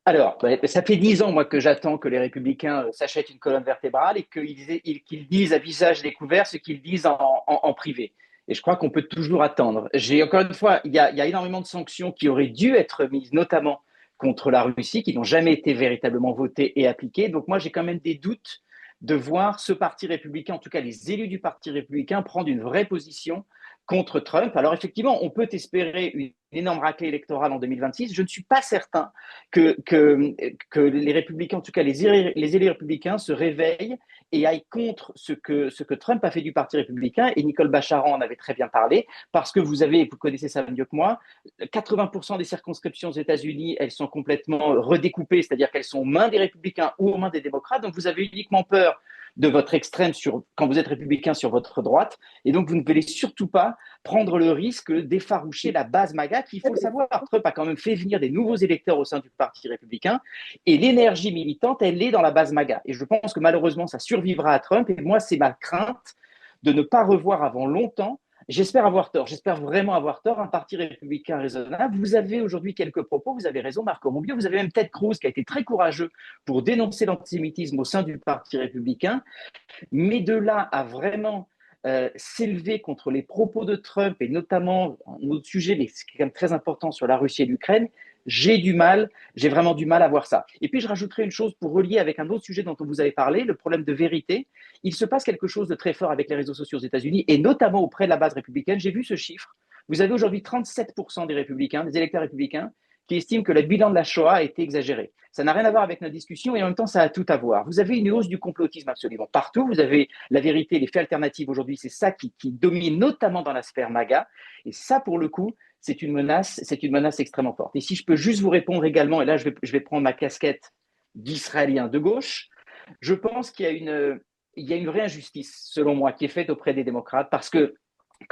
Alors, ça fait 10 ans, moi, que j'attends que les républicains s'achètent une colonne vertébrale et qu'ils disent à visage découvert ce qu'ils disent en privé. Et je crois qu'on peut toujours attendre. Encore une fois, il y a énormément de sanctions qui auraient dû être mises, notamment contre la Russie, qui n'ont jamais été véritablement votées et appliquées. Donc moi, j'ai quand même des doutes de voir ce parti républicain, en tout cas les élus du parti républicain, prendre une vraie position contre Trump. Alors effectivement, on peut espérer une énorme raclée électorale en 2026. Je ne suis pas certain que les républicains, en tout cas les élus républicains, se réveillent et aillent contre ce que Trump a fait du Parti républicain. Et Nicole Bacharan en avait très bien parlé, parce que vous connaissez ça mieux que moi, 80% des circonscriptions aux États-Unis, elles sont complètement redécoupées, c'est-à-dire qu'elles sont aux mains des républicains ou aux mains des démocrates. Donc vous avez uniquement peur de votre extrême quand vous êtes républicain sur votre droite. Et donc, vous ne voulez surtout pas prendre le risque d'effaroucher la base MAGA, qui, il faut le savoir, Trump a quand même fait venir des nouveaux électeurs au sein du Parti républicain. Et l'énergie militante, elle est dans la base MAGA. Et je pense que malheureusement, ça survivra à Trump. Et moi, c'est ma crainte de ne pas revoir avant longtemps. J'espère avoir tort, j'espère vraiment avoir tort, un parti républicain raisonnable. Vous avez aujourd'hui quelques propos, vous avez raison, Marco Rubio, vous avez même Ted Cruz qui a été très courageux pour dénoncer l'antisémitisme au sein du parti républicain, mais de là à vraiment s'élever contre les propos de Trump, et notamment un autre sujet, mais c'est quand même très important, sur la Russie et l'Ukraine, j'ai vraiment du mal à voir ça. Et puis je rajouterai une chose pour relier avec un autre sujet dont vous avez parlé, le problème de vérité. Il se passe quelque chose de très fort avec les réseaux sociaux aux États-Unis, et notamment auprès de la base républicaine. J'ai vu ce chiffre. Vous avez aujourd'hui 37% des républicains, des électeurs républicains, qui estiment que le bilan de la Shoah a été exagéré. Ça n'a rien à voir avec notre discussion et en même temps, ça a tout à voir. Vous avez une hausse du complotisme absolument partout. Vous avez la vérité, les faits alternatifs aujourd'hui, c'est ça qui domine, notamment dans la sphère MAGA. Et ça, pour le coup, c'est une menace extrêmement forte. Et si je peux juste vous répondre également, et là, je vais prendre ma casquette d'Israélien de gauche, je pense qu'il y a une vraie injustice, selon moi, qui est faite auprès des démocrates, parce que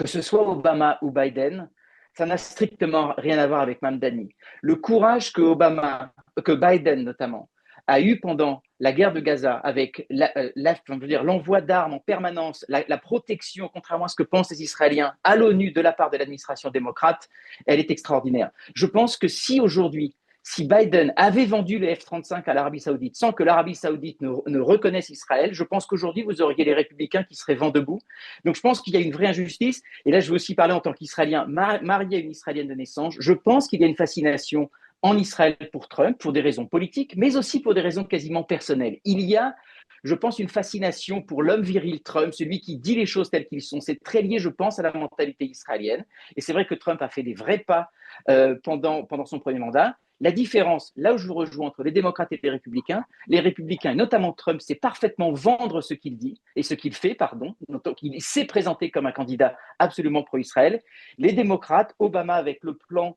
ce soit Obama ou Biden, ça n'a strictement rien à voir avec Mamdani. Le courage que Biden notamment, a eu pendant la guerre de Gaza, avec l'envoi d'armes en permanence, la protection, contrairement à ce que pensent les Israéliens, à l'ONU de la part de l'administration démocrate, elle est extraordinaire. Je pense que si Biden avait vendu les F-35 à l'Arabie Saoudite sans que l'Arabie Saoudite ne reconnaisse Israël, je pense qu'aujourd'hui, vous auriez les républicains qui seraient vent debout. Donc, je pense qu'il y a une vraie injustice. Et là, je veux aussi parler en tant qu'Israélien, marié à une Israélienne de naissance. Je pense qu'il y a une fascination en Israël pour Trump, pour des raisons politiques, mais aussi pour des raisons quasiment personnelles. Il y a, je pense, une fascination pour l'homme viril Trump, celui qui dit les choses telles qu'elles sont. C'est très lié, je pense, à la mentalité israélienne. Et c'est vrai que Trump a fait des vrais pas pendant son premier mandat. La différence, là où je vous rejoins, entre les démocrates et les républicains, et notamment Trump, c'est parfaitement vendre ce qu'il dit et ce qu'il fait, pardon. Donc, il s'est présenté comme un candidat absolument pro-Israël. Les démocrates, Obama avec le plan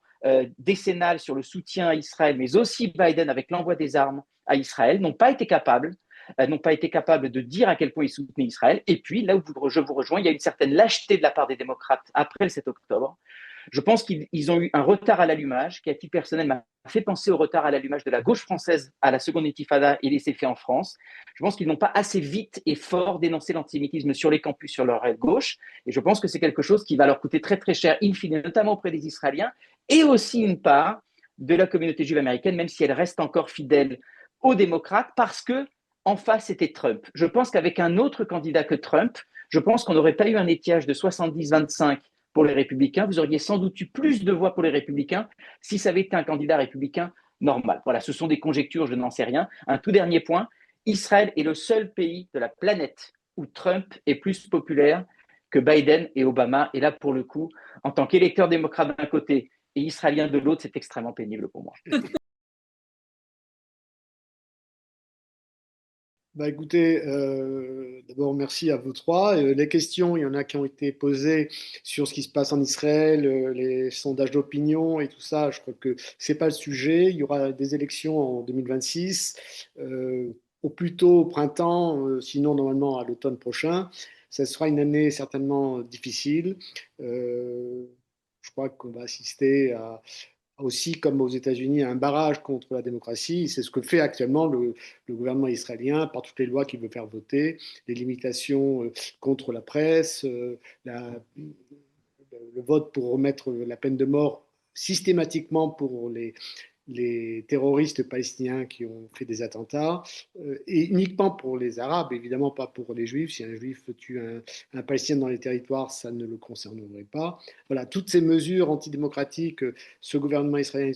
décennal sur le soutien à Israël, mais aussi Biden avec l'envoi des armes à Israël, n'ont pas été capables de dire à quel point ils soutenaient Israël. Et puis, là où je vous rejoins, il y a une certaine lâcheté de la part des démocrates après le 7 octobre. Je pense qu'ils ont eu un retard à l'allumage qui, à titre personnel, m'a fait penser au retard à l'allumage de la gauche française à la seconde intifada et les effets en France. Je pense qu'ils n'ont pas assez vite et fort dénoncé l'antisémitisme sur les campus, sur leur aile gauche. Et je pense que c'est quelque chose qui va leur coûter très, très cher, in fine, notamment auprès des Israéliens, et aussi une part de la communauté juive américaine, même si elle reste encore fidèle aux démocrates, parce que en face, c'était Trump. Je pense qu'avec un autre candidat que Trump, je pense qu'on n'aurait pas eu un étiage de 70-25 pour les républicains. Vous auriez sans doute eu plus de voix pour les républicains si ça avait été un candidat républicain normal. Voilà, ce sont des conjectures, je n'en sais rien. Un tout dernier point, Israël est le seul pays de la planète où Trump est plus populaire que Biden et Obama. Et là, pour le coup, en tant qu'électeur démocrate d'un côté et israélien de l'autre, c'est extrêmement pénible pour moi. Bah écoutez, d'abord merci à vous trois. Les questions, il y en a qui ont été posées sur ce qui se passe en Israël, les sondages d'opinion et tout ça. Je crois que c'est pas le sujet. Il y aura des élections en 2026, au plus tôt au printemps, sinon normalement à l'automne prochain. Ça sera une année certainement difficile. Je crois qu'on va assister à aussi, comme aux États-Unis, un barrage contre la démocratie. C'est ce que fait actuellement le gouvernement israélien par toutes les lois qu'il veut faire voter, les limitations contre la presse, le vote pour remettre la peine de mort systématiquement pour les terroristes palestiniens qui ont fait des attentats, et uniquement pour les Arabes, évidemment pas pour les Juifs. Si un Juif tue un Palestinien dans les territoires, ça ne le concernerait pas. Voilà, toutes ces mesures antidémocratiques, ce gouvernement israélien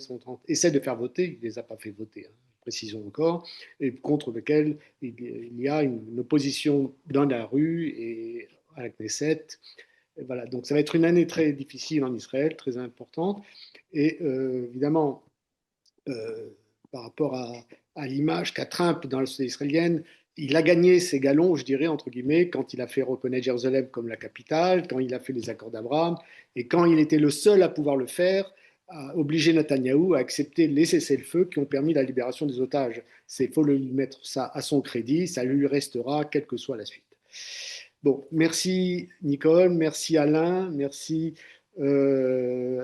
essaie de faire voter, il ne les a pas fait voter, hein, précisons encore, et contre lesquels il y a une opposition dans la rue et à la Knesset. Et voilà, donc ça va être une année très difficile en Israël, très importante, et évidemment, euh, par rapport à l'image qu'a Trump dans la société israélienne, il a gagné ses galons, je dirais, entre guillemets, quand il a fait reconnaître Jérusalem comme la capitale, quand il a fait les accords d'Abraham, et quand il était le seul à pouvoir le faire, a obligé Netanyahou à accepter les cessez-le-feu qui ont permis la libération des otages. Il faut lui mettre ça à son crédit, ça lui restera, quelle que soit la suite. Bon, merci Nicole, merci Alain, merci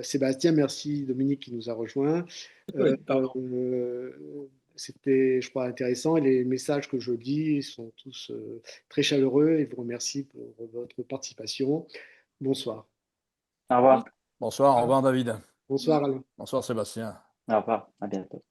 Sébastien, merci Dominique qui nous a rejoints. Oui, pardon. C'était, je crois, intéressant et les messages que je dis sont tous très chaleureux et je vous remercie pour votre participation. Bonsoir. Au revoir. Bonsoir, au revoir David. Bonsoir Alain. Bonsoir Sébastien. Au revoir. À bientôt.